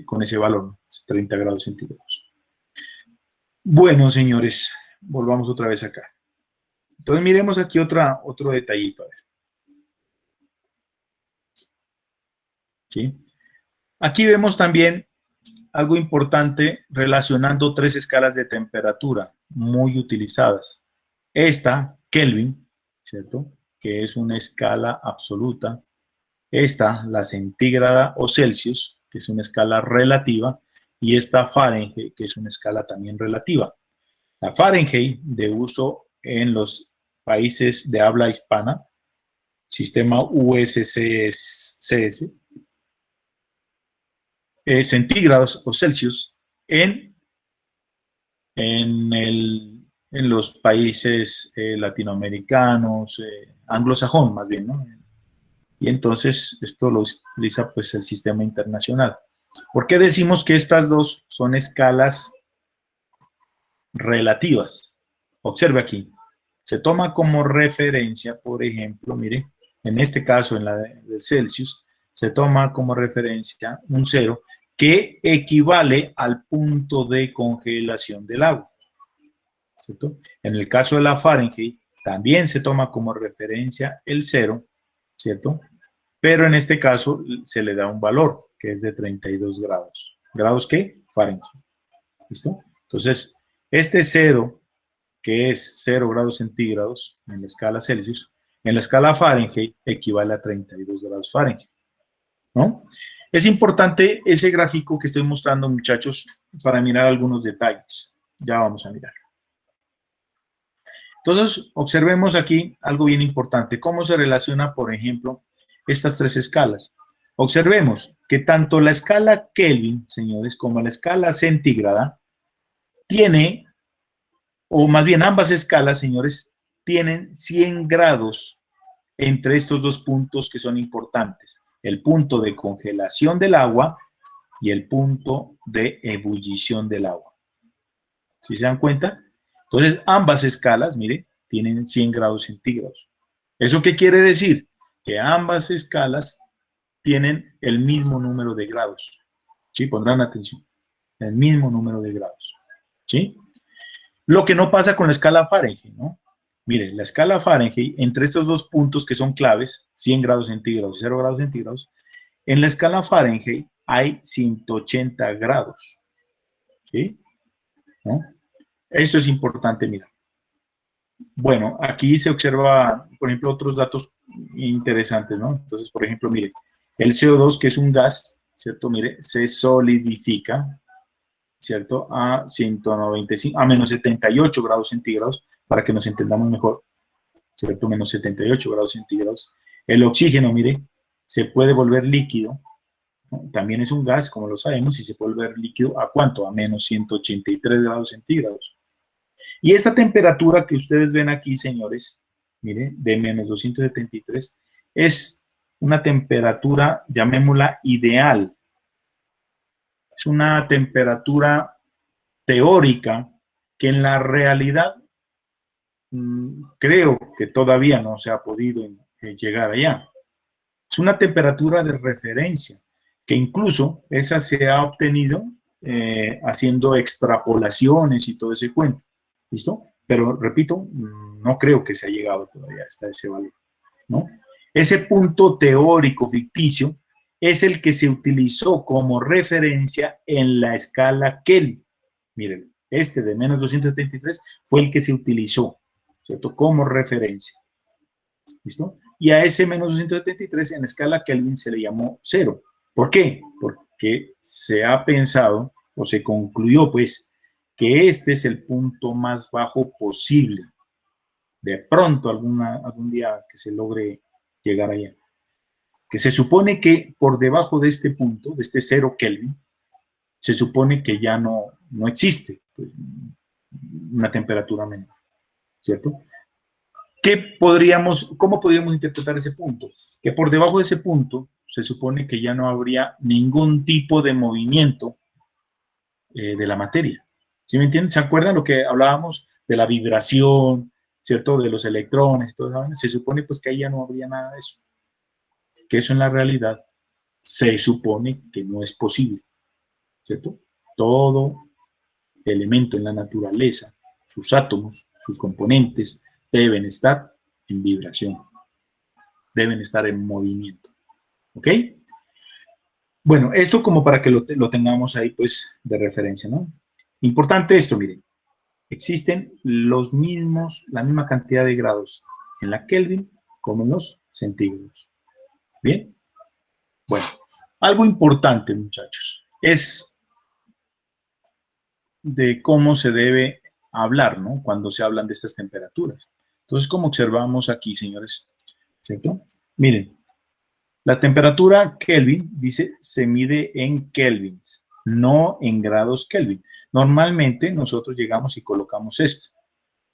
con ese valor, ¿no? 30 grados centígrados. Bueno, señores, volvamos otra vez acá. Entonces miremos aquí otro detallito. A ver. ¿Sí? Aquí vemos también algo importante relacionando 3 escalas de temperatura muy utilizadas. Esta, Kelvin, ¿cierto? Que es una escala absoluta. Esta, la centígrada o Celsius, que es una escala relativa. Y esta Fahrenheit, que es una escala también relativa. La Fahrenheit, de uso en los países de habla hispana, sistema USCS, centígrados o Celsius en los países latinoamericanos, anglosajón más bien, ¿no? Y entonces esto lo utiliza pues el sistema internacional. ¿Por qué decimos que estas dos son escalas relativas? Observe aquí. Se toma como referencia, por ejemplo, mire, en este caso, en la de Celsius, se toma como referencia un 0 que equivale al punto de congelación del agua, ¿cierto? En el caso de la Fahrenheit, también se toma como referencia el 0, ¿cierto? Pero en este caso se le da un valor, que es de 32 grados. ¿Grados qué? Fahrenheit. ¿Listo? Entonces, este 0, que es 0 grados centígrados en la escala Celsius, en la escala Fahrenheit equivale a 32 grados Fahrenheit, ¿no? Es importante ese gráfico que estoy mostrando, muchachos, para mirar algunos detalles. Ya vamos a mirar. Entonces, observemos aquí algo bien importante. ¿Cómo se relaciona, por ejemplo, estas 3 escalas? Observemos que tanto la escala Kelvin, señores, como la escala centígrada tiene, o más bien ambas escalas, señores, tienen 100 grados entre estos dos puntos que son importantes. El punto de congelación del agua y el punto de ebullición del agua. ¿Sí se dan cuenta? Entonces, ambas escalas, mire, tienen 100 grados centígrados. ¿Eso qué quiere decir? Que ambas escalas tienen el mismo número de grados. ¿Sí? Pondrán atención. El mismo número de grados. ¿Sí? Lo que no pasa con la escala Fahrenheit, ¿no? Mire, la escala Fahrenheit, entre estos dos puntos que son claves, 100 grados centígrados y 0 grados centígrados, en la escala Fahrenheit hay 180 grados. ¿Sí? ¿No? Esto es importante, mira. Bueno, aquí se observa, por ejemplo, otros datos interesantes, ¿no? Entonces, por ejemplo, mire, el CO2, que es un gas, ¿cierto? Mire, se solidifica, ¿cierto? A 195, a menos 78 grados centígrados, para que nos entendamos mejor, ¿cierto? Menos 78 grados centígrados. El oxígeno, mire, se puede volver líquido, ¿no? También es un gas, como lo sabemos, y se puede volver líquido, ¿a cuánto? A menos 183 grados centígrados. Y esta temperatura que ustedes ven aquí, señores, mire, de menos 273, es una temperatura, llamémosla ideal. Es una temperatura teórica que en la realidad creo que todavía no se ha podido llegar allá. Es una temperatura de referencia, que incluso esa se ha obtenido haciendo extrapolaciones y todo ese cuento. ¿Listo? Pero, repito, no creo que se ha llegado todavía hasta ese valor, ¿no? Ese punto teórico ficticio es el que se utilizó como referencia en la escala Kelvin. Miren, este de menos 273 fue el que se utilizó, ¿cierto? Como referencia. ¿Listo? Y a ese menos 273 en la escala Kelvin se le llamó 0. ¿Por qué? Porque se ha pensado, o se concluyó, pues, que este es el punto más bajo posible. De pronto, algún día que se logre llegar allá. Que se supone que por debajo de este punto, de este 0 Kelvin, se supone que ya no existe pues, una temperatura menor, ¿cierto? ¿Cómo podríamos interpretar ese punto? Que por debajo de ese punto se supone que ya no habría ningún tipo de movimiento de la materia. ¿Sí me entienden? ¿Se acuerdan lo que hablábamos de la vibración, ¿cierto? De los electrones y todo eso. Se supone pues que ahí ya no habría nada de eso. Que eso en la realidad se supone que no es posible, ¿cierto? Todo elemento en la naturaleza, sus átomos, sus componentes, deben estar en vibración, deben estar en movimiento, ¿ok? Bueno, esto como para que lo tengamos ahí pues de referencia, ¿no? Importante esto, miren, existen la misma cantidad de grados en la Kelvin como en los centígrados. ¿Bien? Bueno, algo importante, muchachos, es de cómo se debe hablar, ¿no? Cuando se hablan de estas temperaturas. Entonces, como observamos aquí, señores, ¿cierto? Miren, la temperatura Kelvin, dice, se mide en kelvins, no en grados Kelvin. Normalmente nosotros llegamos y colocamos esto,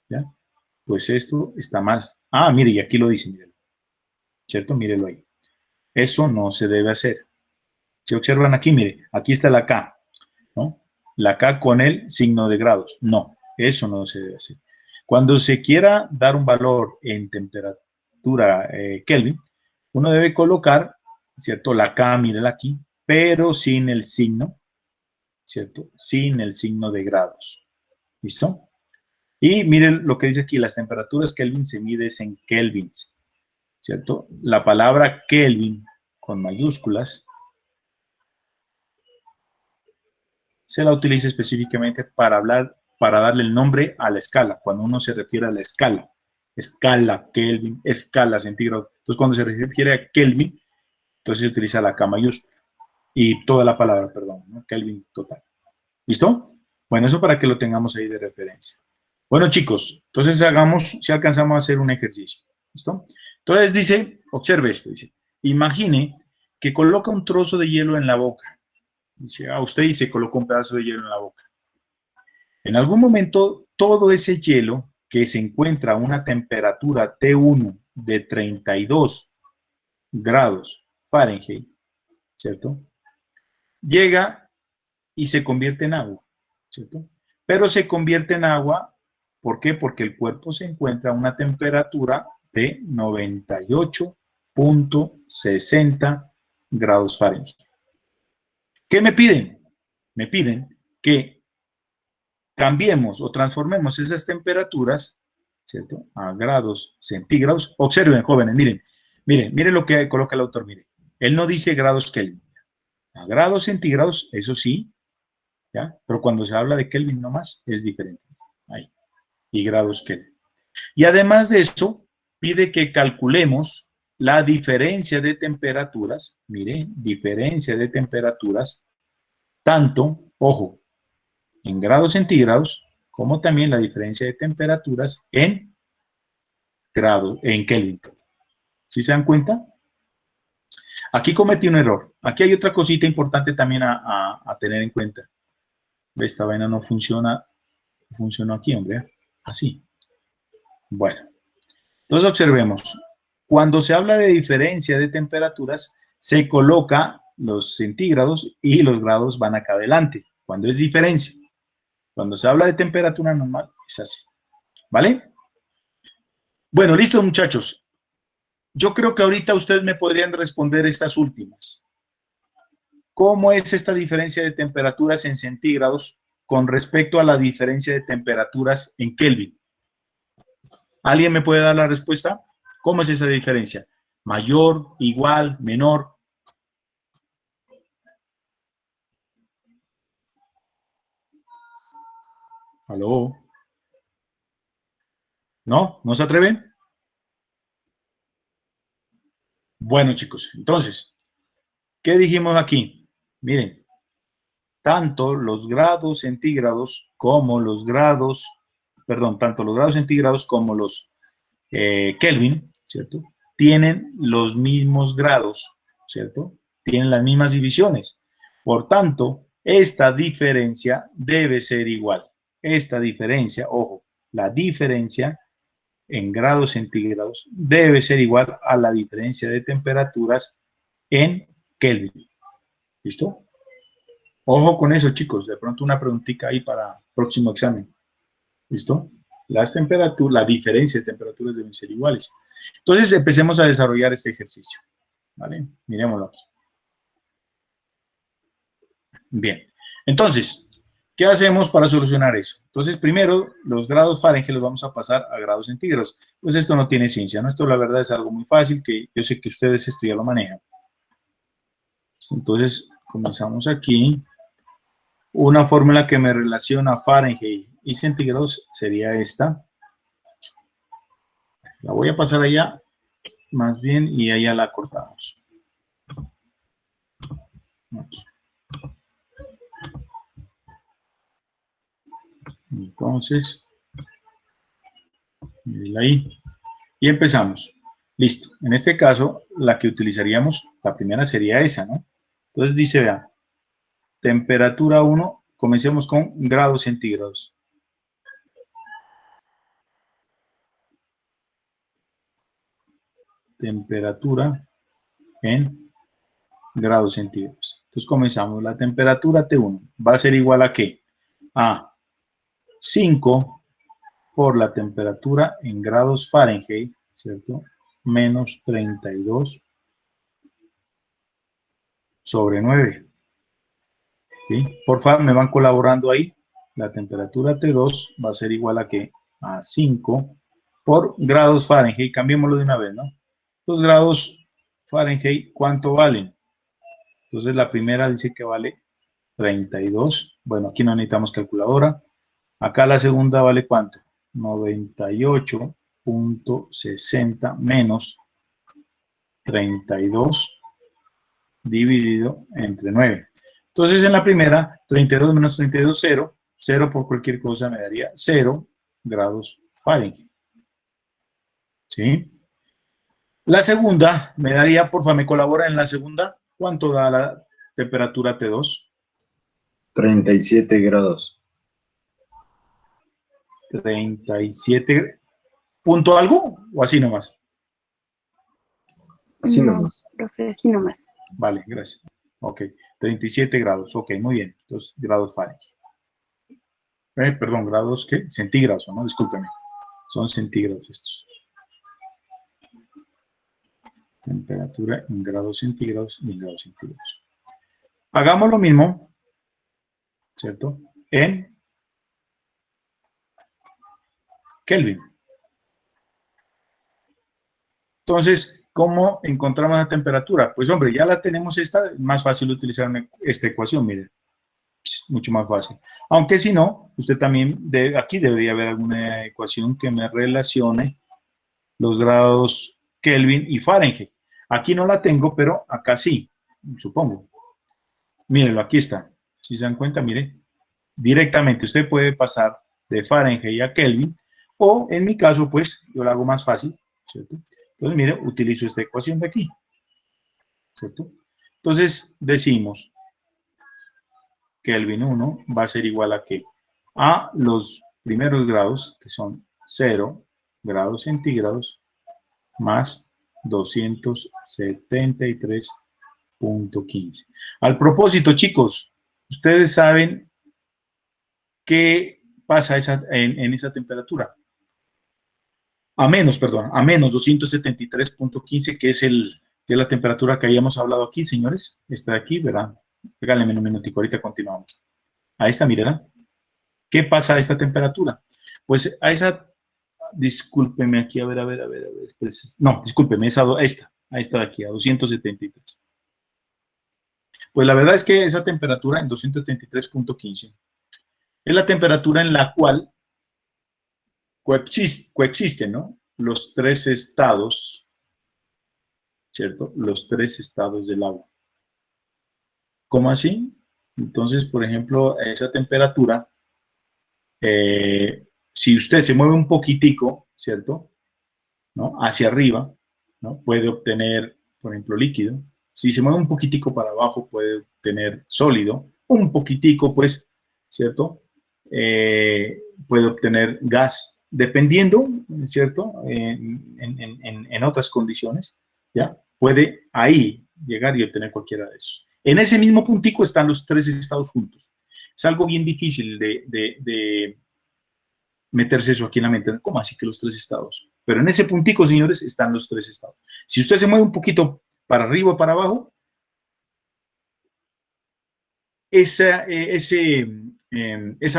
¿ya? Pues esto está mal. Ah, mire, y aquí lo dice, mírenlo, ¿cierto? Mírenlo ahí. Eso no se debe hacer. Si observan aquí, mire, aquí está la K, ¿no? La K con el signo de grados. No, eso no se debe hacer. Cuando se quiera dar un valor en temperatura Kelvin, uno debe colocar, ¿cierto? La K, mírenla aquí, pero sin el signo, ¿cierto? Sin el signo de grados. ¿Listo? Y miren lo que dice aquí, las temperaturas Kelvin se miden en kelvins, ¿cierto? La palabra Kelvin con mayúsculas se la utiliza específicamente para darle el nombre a la escala, cuando uno se refiere a la escala Kelvin, escala centígrado. Entonces, cuando se refiere a Kelvin, entonces se utiliza la K mayúscula y toda la palabra, perdón, ¿no? Kelvin total. ¿Listo? Bueno, eso para que lo tengamos ahí de referencia. Bueno, chicos, entonces si alcanzamos a hacer un ejercicio. ¿Listo? Entonces dice, observe esto, dice, imagine que coloca un trozo de hielo en la boca. Dice, usted dice, colocó un pedazo de hielo en la boca. En algún momento, todo ese hielo que se encuentra a una temperatura T1 de 32 grados Fahrenheit, ¿cierto? Llega y se convierte en agua, ¿cierto? Pero se convierte en agua, ¿por qué? Porque el cuerpo se encuentra a una temperatura de 98.60 grados Fahrenheit. ¿Qué me piden? Me piden que cambiemos o transformemos esas temperaturas, ¿cierto? A grados centígrados. Observen, jóvenes, miren lo que coloca el autor, miren. Él no dice grados Kelvin. A grados centígrados, eso sí, ¿ya? Pero cuando se habla de Kelvin nomás, es diferente. Ahí. Y grados Kelvin. Y además de eso, pide que calculemos la diferencia de temperaturas, miren, diferencia de temperaturas, tanto, ojo, en grados centígrados, como también la diferencia de temperaturas en grados, en Kelvin. ¿Sí se dan cuenta? Aquí cometí un error. Aquí hay otra cosita importante también a tener en cuenta. Esta vaina no funciona, funcionó aquí, hombre, así. Bueno, entonces observemos. Cuando se habla de diferencia de temperaturas, se coloca los centígrados y los grados van acá adelante, cuando es diferencia. Cuando se habla de temperatura normal, es así. ¿Vale? Bueno, listo, muchachos. Yo creo que ahorita ustedes me podrían responder estas últimas. ¿Cómo es esta diferencia de temperaturas en centígrados con respecto a la diferencia de temperaturas en Kelvin? ¿Alguien me puede dar la respuesta? ¿Cómo es esa diferencia? ¿Mayor, igual, menor? ¿Aló? ¿No? ¿No se atreven? Bueno, chicos, entonces, ¿qué dijimos aquí? Miren, tanto los grados centígrados como los grados, perdón, tanto los grados centígrados como los Kelvin, ¿cierto? Tienen los mismos grados, ¿cierto? Tienen las mismas divisiones. Por tanto, esta diferencia debe ser igual. Esta diferencia, ojo, la diferencia en grados centígrados debe ser igual a la diferencia de temperaturas en Kelvin. ¿Listo? Ojo con eso, chicos. De pronto una preguntita ahí para próximo examen. ¿Listo? Las temperaturas, la diferencia de temperaturas deben ser iguales. Entonces, empecemos a desarrollar este ejercicio. ¿Vale? Miremoslo aquí. Bien. Entonces, ¿qué hacemos para solucionar eso? Entonces, primero, los grados Fahrenheit los vamos a pasar a grados centígrados. Pues esto no tiene ciencia, ¿no? Esto la verdad es algo muy fácil, que yo sé que ustedes esto ya lo manejan. Entonces, comenzamos aquí. Una fórmula que me relaciona Fahrenheit y centígrados sería esta. La voy a pasar allá, más bien, y allá la cortamos. Aquí. Entonces, mírenla ahí. Y empezamos. Listo. En este caso, la que utilizaríamos, la primera sería esa, ¿no? Entonces dice, vean, temperatura 1, comencemos con grados centígrados. Temperatura en grados centígrados. Entonces comenzamos. La temperatura T1 va a ser igual a ¿qué? A 5 por la temperatura en grados Fahrenheit, ¿cierto? Menos 32 sobre 9. ¿Sí? Por favor, me van colaborando ahí. La temperatura T2 va a ser igual a ¿qué? A 5 por grados Fahrenheit. Cambiémoslo de una vez, ¿no? Los grados Fahrenheit, ¿cuánto valen? Entonces la primera dice que vale 32. Bueno, aquí no necesitamos calculadora. Acá la segunda vale ¿cuánto? 98.60 menos 32 dividido entre 9. Entonces en la primera, 32 menos 32, 0. 0 por cualquier cosa me daría 0 grados Fahrenheit. ¿Sí? La segunda me daría, por favor, me colabora en la segunda. ¿Cuánto da la temperatura T2? 37 grados. 37 punto algo o así nomás. Así No, nomás. profe, así nomás. Vale, gracias. Ok, 37 grados. Ok, muy bien. Entonces, grados Fahrenheit. Perdón, grados, ¿qué? Centígrados, ¿no? Discúlpeme. Son centígrados estos. Temperatura en grados centígrados y en grados centígrados. Hagamos lo mismo, ¿cierto? En Kelvin. Entonces, ¿cómo encontramos la temperatura? Pues, hombre, ya la tenemos esta, es más fácil utilizar esta ecuación, miren. Es mucho más fácil. Aunque si no, usted también, aquí debería haber alguna ecuación que me relacione los grados Kelvin y Fahrenheit. Aquí no la tengo, pero acá sí, supongo. Mírenlo, aquí está. Si se dan cuenta, mire, directamente usted puede pasar de Fahrenheit a Kelvin, o en mi caso, pues, yo lo hago más fácil, ¿cierto? Entonces, mire, utilizo esta ecuación de aquí, ¿cierto? Entonces, decimos Kelvin 1 va a ser igual a ¿qué? A los primeros grados, que son 0 grados centígrados, más 273.15. Al propósito, chicos, ustedes saben qué pasa en esa temperatura. A menos 273.15, que es la temperatura que habíamos hablado aquí, señores. Está aquí, ¿verdad? Regálenme un minutico, ahorita continuamos. Ahí está, miren. ¿Qué pasa a esta temperatura? Pues a esa, discúlpeme aquí, a ver. No, discúlpeme, esta de aquí, a 273. Pues la verdad es que esa temperatura en 273.15 Es la temperatura en la cual coexisten, ¿no? Los tres estados, ¿cierto? Los tres estados del agua. ¿Cómo así? Entonces, por ejemplo, a esa temperatura, si usted se mueve un poquitico, ¿cierto? ¿No? Hacia arriba, ¿no? Puede obtener, por ejemplo, líquido. Si se mueve un poquitico para abajo, puede obtener sólido. Un poquitico, pues, ¿cierto? Puede obtener gas, dependiendo, ¿cierto? En otras condiciones, ¿ya? Puede ahí llegar y obtener cualquiera de esos. En ese mismo puntico están los tres estados juntos. Es algo bien difícil de meterse eso aquí en la mente. ¿Cómo así que los tres estados? Pero en ese puntico, señores, están los tres estados. Si usted se mueve un poquito para arriba o para abajo, esa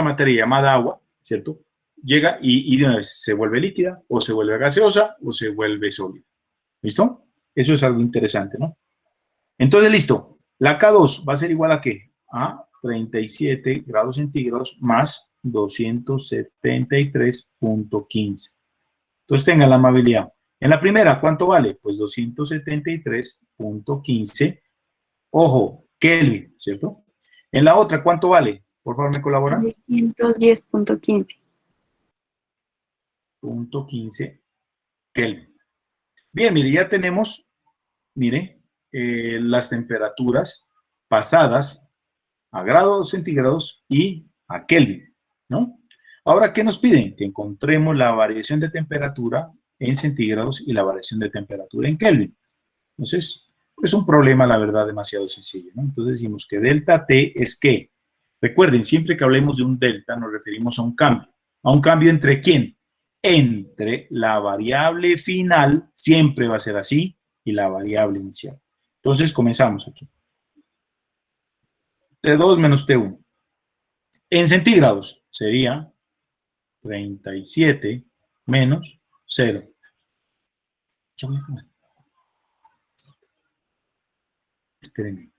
materia llamada agua, ¿cierto? Llega y de una vez se vuelve líquida, o se vuelve gaseosa, o se vuelve sólida. ¿Listo? Eso es algo interesante, ¿no? Entonces, listo. La K2 va a ser igual a ¿qué? A 37 grados centígrados más 273.15. Entonces, tengan la amabilidad. En la primera, ¿cuánto vale? Pues 273.15. Ojo, Kelvin, ¿cierto? En la otra, ¿cuánto vale? Por favor, ¿me colaboran? 310.15. 0.15 Kelvin. Bien, mire, ya tenemos, mire, las temperaturas pasadas a grados centígrados y a Kelvin, ¿no? Ahora, ¿qué nos piden? Que encontremos la variación de temperatura en centígrados y la variación de temperatura en Kelvin. Entonces, es un problema, la verdad, demasiado sencillo, ¿no? Entonces decimos que delta T es ¿qué? Recuerden, siempre que hablemos de un delta nos referimos a un cambio. ¿A un cambio entre quién? Entre la variable final, siempre va a ser así, y la variable inicial. Entonces, comenzamos aquí. T2 menos T1. En centígrados sería 37 menos 0. Espérenme.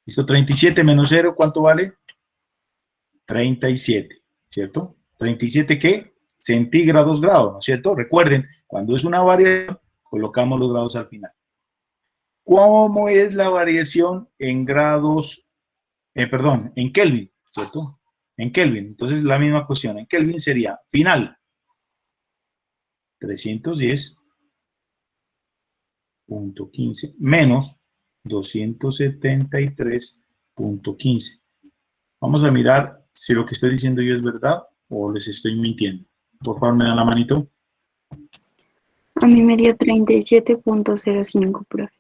¿Listo? 37 menos 0, ¿cuánto vale? 37, ¿cierto? ¿37 qué? Centígrados grados, ¿no es cierto? Recuerden, cuando es una variación, colocamos los grados al final. ¿Cómo es la variación en grados, en Kelvin, ¿cierto? En Kelvin, entonces la misma cuestión. En Kelvin sería final 310.15 menos 273.15. Vamos a mirar si lo que estoy diciendo yo es verdad o les estoy mintiendo. Por favor, me dan la manito. A mí me dio 37.05, profe.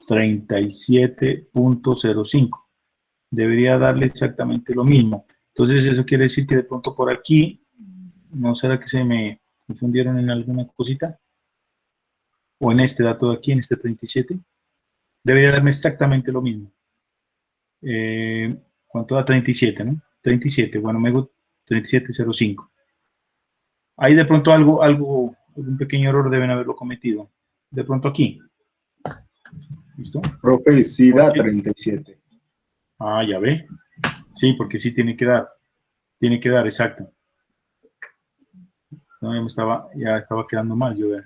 37.05. Debería darle exactamente lo mismo. Entonces, eso quiere decir que de pronto por aquí, ¿no será que se me confundieron en alguna cosita? O en este dato de aquí, en este 37. Debería darme exactamente lo mismo. ¿Cuánto da 37, no? 37, bueno, me hago 37.05. Ahí de pronto algún pequeño error deben haberlo cometido. De pronto aquí. ¿Listo? Profe, sí da 37. Ah, ya ve. Sí, porque sí tiene que dar. Tiene que dar, exacto. No, ya estaba quedando mal, yo veo.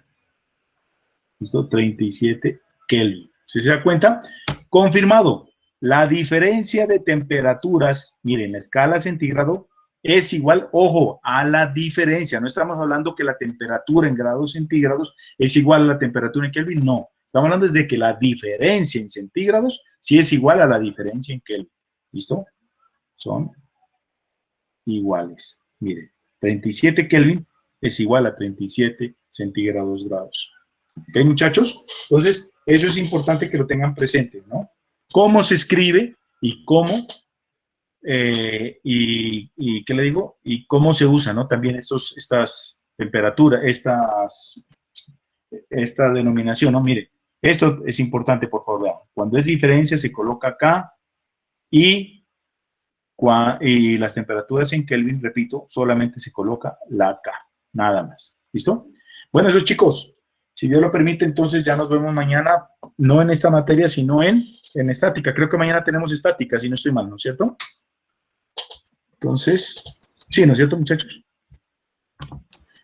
¿Listo? 37 Kelvin. ¿Sí se da cuenta? Confirmado. La diferencia de temperaturas, miren, la escala centígrado es igual, ojo, a la diferencia. No estamos hablando que la temperatura en grados centígrados es igual a la temperatura en Kelvin, no. Estamos hablando desde que la diferencia en centígrados sí es igual a la diferencia en Kelvin. ¿Listo? Son iguales. Miren, 37 Kelvin es igual a 37 centígrados grados. ¿Ok, muchachos? Entonces, eso es importante que lo tengan presente, ¿no? Cómo se escribe y cómo, ¿qué le digo? Y cómo se usa, ¿no? También estas temperaturas, esta denominación, ¿no? Mire, esto es importante, por favor, vean. Cuando es diferencia se coloca acá y las temperaturas en Kelvin, repito, solamente se coloca la K, nada más. ¿Listo? Bueno, eso, chicos. Si Dios lo permite, entonces ya nos vemos mañana, no en esta materia, sino en estática. Creo que mañana tenemos estática, si no estoy mal, ¿no es cierto? Entonces, sí, ¿no es cierto, muchachos?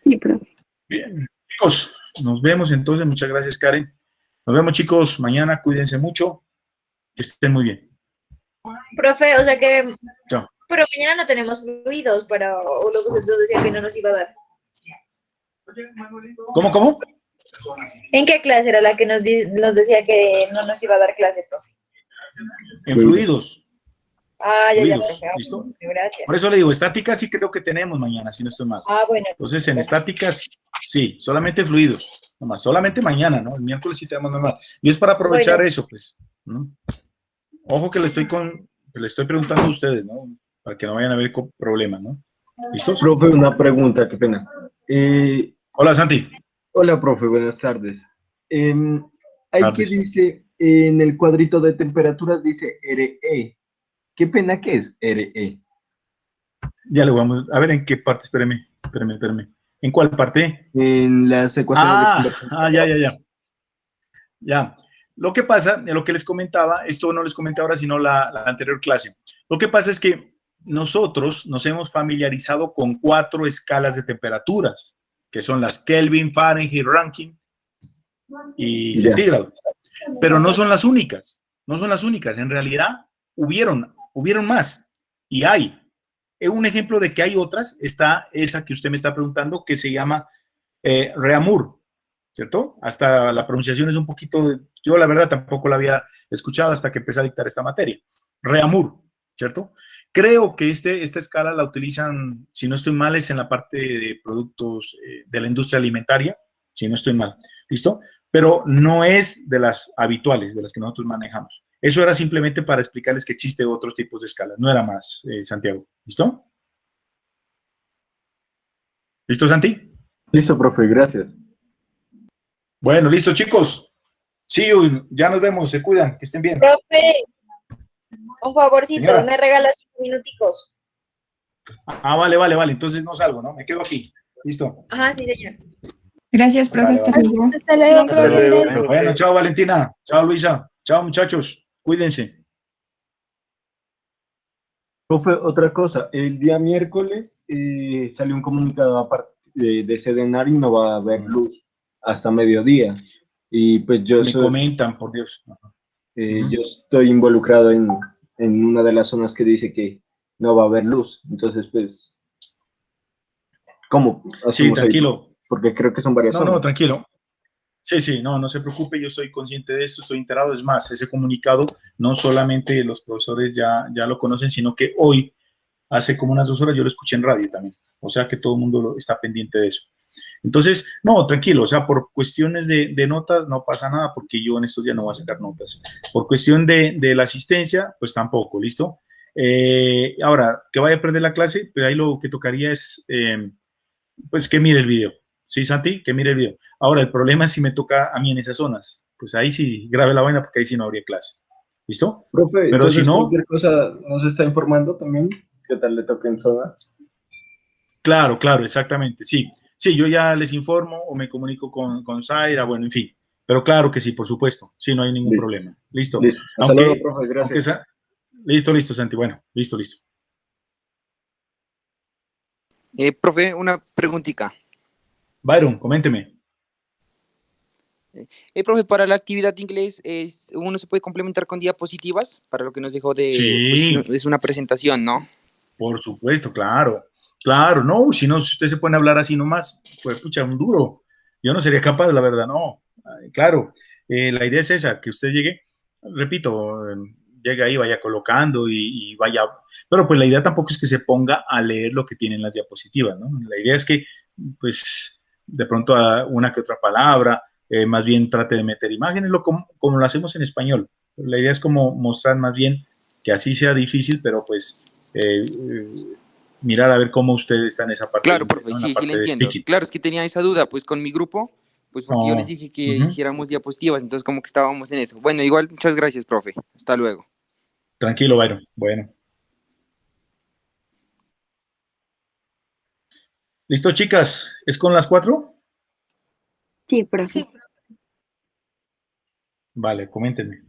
Sí, profe. Bien, chicos, nos vemos entonces. Muchas gracias, Karen. Nos vemos, chicos, mañana. Cuídense mucho. Que estén muy bien. Profe, o sea que, Chao. pero mañana no tenemos fluidos para, o luego nos decía que no nos iba a dar. ¿Cómo? ¿En qué clase era la que nos decía que no nos iba a dar clase, profe? En fluidos. Ah, ya, Fluidos, profe. ¿listo? Gracias. Por eso le digo, estática sí creo que tenemos mañana, si no estoy mal. Ah, bueno. Entonces, en estáticas, sí, solamente fluidos. Nomás, solamente mañana, ¿no? El miércoles sí tenemos normal. Y es para aprovechar Bueno. eso, pues. ¿No? Ojo que le estoy preguntando a ustedes, ¿no? Para que no vayan a haber problemas, ¿no? ¿Listos? Profe, una pregunta, qué pena. Hola, Santi. Hola, profe, buenas tardes. Ahí que Tardes. dice, en el cuadrito de temperaturas dice RE. ¿Qué pena que es RE? Ya le vamos a ver en qué parte, espéreme. ¿En cuál parte? En las ecuaciones de conversión. Ya. Lo que pasa, lo que les comentaba, esto no les comenté ahora, sino la anterior clase. Lo que pasa es que nosotros nos hemos familiarizado con 4 escalas de temperaturas, que son las Kelvin, Fahrenheit, Rankine y Ya. centígrado. Pero no son las únicas, En realidad hubieron más y hay. Un ejemplo de que hay otras está esa que usted me está preguntando, que se llama Reaumur, ¿cierto? Hasta la pronunciación es un poquito, yo la verdad tampoco la había escuchado hasta que empecé a dictar esta materia. Reaumur, ¿cierto? Creo que esta escala la utilizan, si no estoy mal, es en la parte de productos de la industria alimentaria, si no estoy mal, ¿listo? Pero no es de las habituales, de las que nosotros manejamos. Eso era simplemente para explicarles que existen otros tipos de escalas, no era más, Santiago, ¿listo? ¿Listo, Santi? Listo, profe, gracias. Bueno, listo, chicos. Sí, ya nos vemos, se cuidan, que estén bien. Profe, un favorcito, Señora. me regalas 5 minuticos. Vale. Entonces no salgo, ¿no? Me quedo aquí. Listo. Ajá, sí, señor. Gracias, profe. Vale, Hasta vale. luego. Hasta luego, Hasta profe. luego, Gracias. Bueno, chao, Valentina. Chao, Luisa. Chao, muchachos. Cuídense. Profe, otra cosa, el día miércoles salió un comunicado aparte de Sedenar y no va a haber luz hasta mediodía. Y pues Me comentan, por Dios. yo estoy involucrado en una de las zonas que dice que no va a haber luz. Entonces, pues, ¿cómo Sí, hacemos ahí? tranquilo. Porque creo que son varias No, zonas. tranquilo. Sí, no se preocupe, yo estoy consciente de esto, estoy enterado. Es más, ese comunicado no solamente los profesores ya lo conocen, sino que hoy, hace como unas 2 horas, yo lo escuché en radio también. O sea que todo el mundo está pendiente de eso. Entonces, no, tranquilo, o sea, por cuestiones de notas no pasa nada porque yo en estos días no voy a sacar notas. Por cuestión de la asistencia, pues tampoco, ¿listo? Ahora, que vaya a perder la clase, pues ahí lo que tocaría es, pues, que mire el video. ¿Sí, Santi? Que mire el video. Ahora, el problema es si me toca a mí en esas zonas. Pues ahí sí, grabe la vaina porque ahí sí no habría clase. ¿Listo? Profe, Pero si entonces no, cualquier cosa nos está informando también. ¿Qué tal le toque en zona? claro, exactamente, sí. Sí, yo ya les informo o me comunico con Zaira, bueno, en fin. Pero claro que sí, por supuesto. Sí, no hay ningún Listo. problema. Listo. Listo. Hasta luego, profe. Gracias. Listo, Santi. Bueno, listo. Profe, una preguntita. Byron, coménteme. Profe, para la actividad de inglés, ¿uno se puede complementar con diapositivas? Para lo que nos dejó pues, Sí, es una presentación, ¿no? por supuesto, claro. Claro, no, si no, si usted se pone a hablar así nomás, pues pucha, un duro. Yo no sería capaz, la verdad, no. Claro, la idea es esa, que usted llegue, repito, llegue ahí, vaya colocando y vaya, pero pues la idea tampoco es que se ponga a leer lo que tienen las diapositivas, ¿no? La idea es que, pues, de pronto a una que otra palabra, más bien trate de meter imágenes, como lo hacemos en español. La idea es como mostrar más bien que así sea difícil, pero pues mirar a ver cómo usted está en esa parte, Claro, profe, ¿no? En la sí, sí le parte de entiendo. speaking. Claro, es que tenía esa duda, pues con mi grupo, pues porque yo les dije que hiciéramos diapositivas, entonces como que estábamos en eso. Bueno, igual, muchas gracias, profe. Hasta luego. Tranquilo, Byron. Bueno. ¿Listo, chicas? ¿Es con las 4? Sí, profe. Sí. Vale, coméntenme.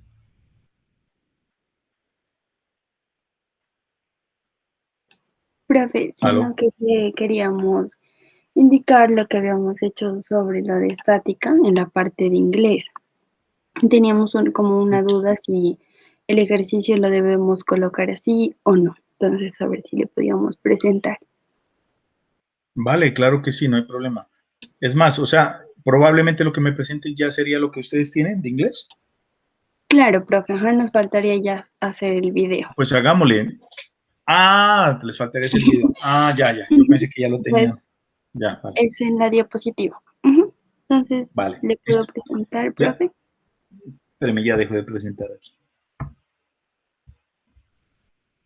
profe, ¿Aló? sino que queríamos indicar lo que habíamos hecho sobre lo de estática en la parte de inglés. Teníamos como una duda si el ejercicio lo debemos colocar así o no. Entonces, a ver si le podíamos presentar. Vale, claro que sí, no hay problema. Es más, o sea, probablemente lo que me presente ya sería lo que ustedes tienen de inglés. Claro, profe, ajá, nos faltaría ya hacer el video. Pues hagámosle. Ah, les faltaría ese video. Ah, ya. Yo pensé que ya lo tenían. Pues, Ya, vale. es en la diapositiva. Ujú. Entonces, Vale, ¿le puedo listo. presentar, Ya. profe? Espérenme, ya dejo de presentar aquí.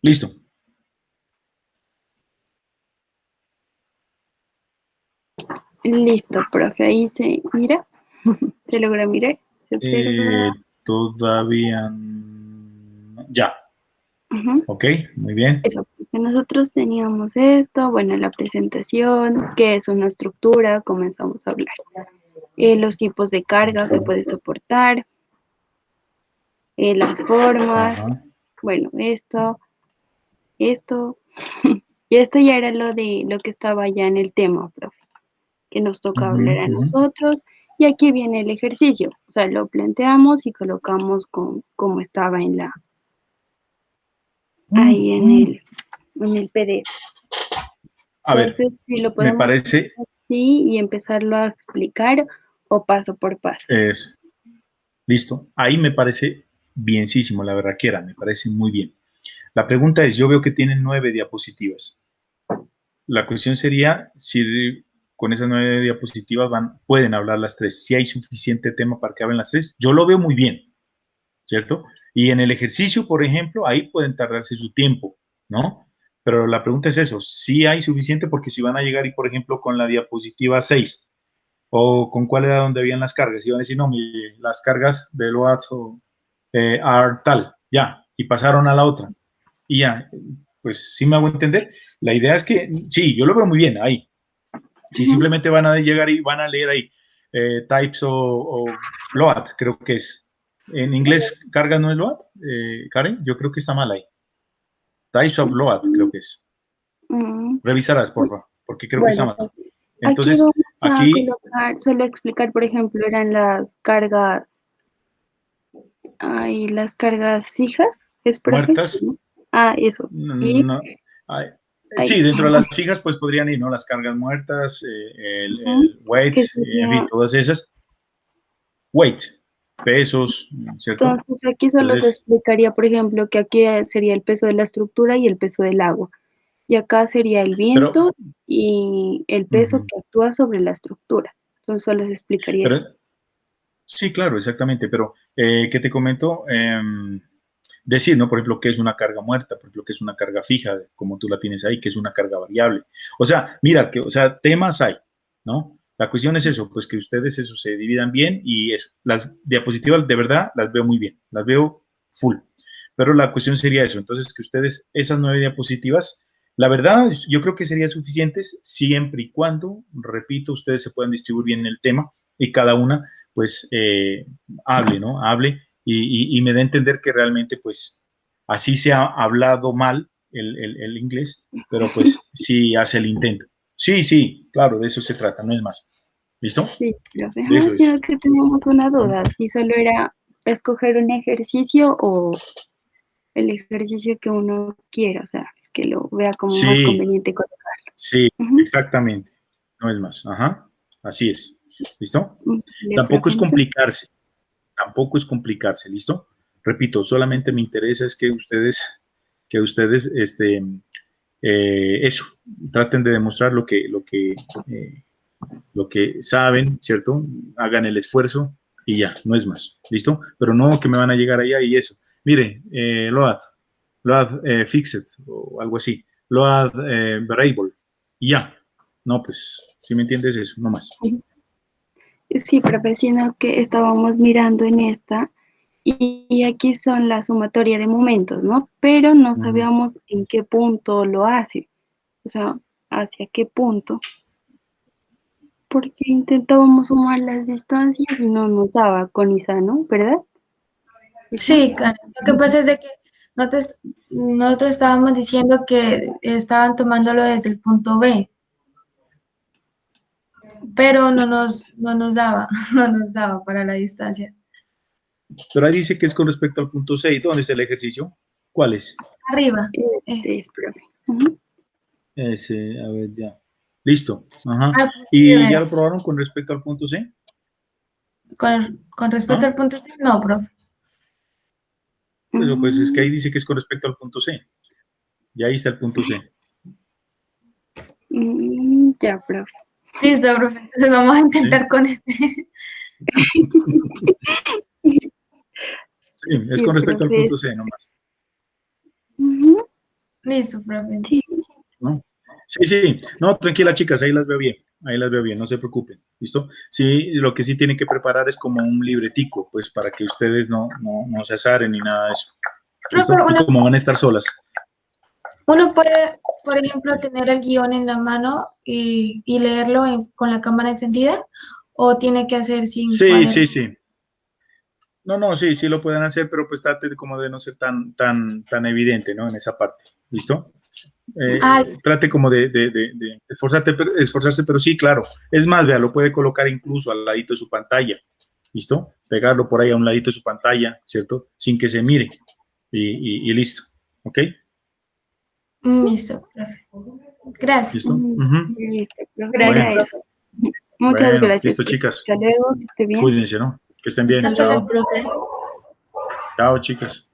Listo. Listo, profe, ahí se mira. ¿Se logra mirar? ¿Se observa? Todavía. Ya. Ujú. Ok, muy bien. Eso, porque nosotros teníamos esto, bueno, la presentación, qué es una estructura, comenzamos a hablar. Los tipos de carga que puede soportar, las formas, Ajá. bueno, esto, y esto ya era lo que estaba ya en el tema, profe, que nos toca hablar a nosotros, y aquí viene el ejercicio, o sea, lo planteamos y colocamos como estaba ahí en el PDF. A ver, Entonces, si lo me podemos parece hacer así y empezarlo a explicar o paso por paso. eso. Listo. Ahí me parece bienísimo, la verdad que era, me parece muy bien. La pregunta es, yo veo que tienen 9 diapositivas. La cuestión sería si con esas 9 diapositivas pueden hablar las 3. Si hay suficiente tema para que hablen las 3, yo lo veo muy bien, ¿cierto? Y en el ejercicio, por ejemplo, ahí pueden tardarse su tiempo, ¿no? Pero la pregunta es eso, si hay suficiente, porque si van a llegar y, por ejemplo, con la diapositiva 6, o con cuál era donde habían las cargas, y van a decir, no, las cargas del WhatsApp are tal, ya, y pasaron a la otra, y ya, pues sí me hago entender. La idea es que, sí, yo lo veo muy bien ahí. Si simplemente van a llegar y van a leer ahí types o load, creo que es. En inglés, carga no es load, Karen, yo creo que está mal ahí. Types of load, creo que es. Revisarás, por favor, porque creo que está Bueno, mal. aquí Entonces, vamos a aquí, colocar, solo explicar, por ejemplo, eran las cargas, las cargas fijas, ¿es por ejemplo? muertas, ¿No? Eso. Y no, ay, ahí, sí, dentro de las fijas, pues podrían ir, ¿no? Las cargas muertas, el weight, que en fin, sería, todas esas. Weight, pesos, ¿cierto? entonces aquí solo te Entonces, explicaría, por ejemplo, que aquí sería el peso de la estructura y el peso del agua. Y acá sería el pero, viento y el peso que actúa sobre la estructura. Entonces solo les explicaría pero eso. sí, claro, exactamente, pero ¿qué te comento? Decir, ¿no? Por ejemplo, qué es una carga muerta, por ejemplo, qué es una carga fija, como tú la tienes ahí, qué es una carga variable. O sea, mira, o sea, temas hay, ¿no? La cuestión es eso, pues que ustedes eso se dividan bien y eso. Las diapositivas de verdad las veo muy bien, las veo full. Pero la cuestión sería eso, entonces que ustedes esas 9 diapositivas, la verdad, yo creo que serían suficientes siempre y cuando, repito, ustedes se puedan distribuir bien el tema y cada una, pues, hable, ¿no? Hable y me da a entender que realmente, pues, así se ha hablado mal el inglés, pero pues sí hace el intento. Sí, claro, de eso se trata, no es más. ¿Listo? Sí, profe. De eso Sino es. que teníamos una duda, si solo era escoger un ejercicio o el ejercicio que uno quiera, o sea, que lo vea como más Sí, conveniente colocarlo. sí, Ujú. exactamente. No es más. Ajá, así es. ¿Listo? Vale, Tampoco profe, es entonces, complicarse, ¿listo? Repito, solamente me interesa es que ustedes, eso, traten de demostrar lo que saben, ¿cierto? Hagan el esfuerzo y ya, no es más, ¿listo? Pero no que me van a llegar allá y eso. Mire, load fixed o algo así, load variable y ya. No, pues, si me entiendes eso, no más. sí, profe, sino que estábamos mirando en esta y aquí son la sumatoria de momentos, ¿no? Pero no sabíamos en qué punto lo hace, o sea, hacia qué punto, porque intentábamos sumar las distancias y no nos daba con Isa, ¿no? ¿Verdad? Sí, Karen, lo que pasa es de que nosotros estábamos diciendo que estaban tomándolo desde el punto B, pero no nos daba, no nos daba para la distancia. Pero ahí dice que es con respecto al punto 6. ¿Dónde está el ejercicio? ¿Cuál es? Arriba. Este es, profe. Ujú. Ese, a ver, ya. Listo. Ajá. Al ¿Y punto B. ya lo probaron con respecto al punto C? Con respecto ¿Ah? al punto C, no, profe. Eso, pues es que ahí dice que es con respecto al punto C. Y ahí está el punto C. Ya, profe. Listo, profe. Entonces vamos a intentar con este. Sí, es Sí, con respecto al profe. punto C nomás. Ujú. Listo, profe. Sí. ¿No? Sí, sí. No, tranquila, chicas, ahí las veo bien. Ahí las veo bien, no se preocupen. ¿Listo? Sí, lo que sí tienen que preparar es como un libretico, pues para que ustedes no se azaren ni nada de eso. ¿Listo? Profe, Y como van a estar solas. uno puede, por ejemplo, tener el guión en la mano y leerlo con la cámara encendida, o tiene que hacer sin Sí, cuaderno. sí, sí. No, sí, sí lo pueden hacer, pero pues trate como de no ser tan evidente, ¿no? En esa parte. ¿Listo? Trate como de esforzarse, pero sí, claro. Es más, vea, lo puede colocar incluso al ladito de su pantalla. ¿Listo? Pegarlo por ahí a un ladito de su pantalla, ¿cierto? Sin que se mire. Y listo. ¿Ok? Listo, profe. Gracias. ¿Listo? Ujú. Listo, profe. Gracias, Bueno. profe. Muchas Bueno, gracias. listo, chicas. Hasta luego, que esté bien. Cuídense, ¿no? Que estén bien. Hasta Chao. luego, profe. Chao, chicas.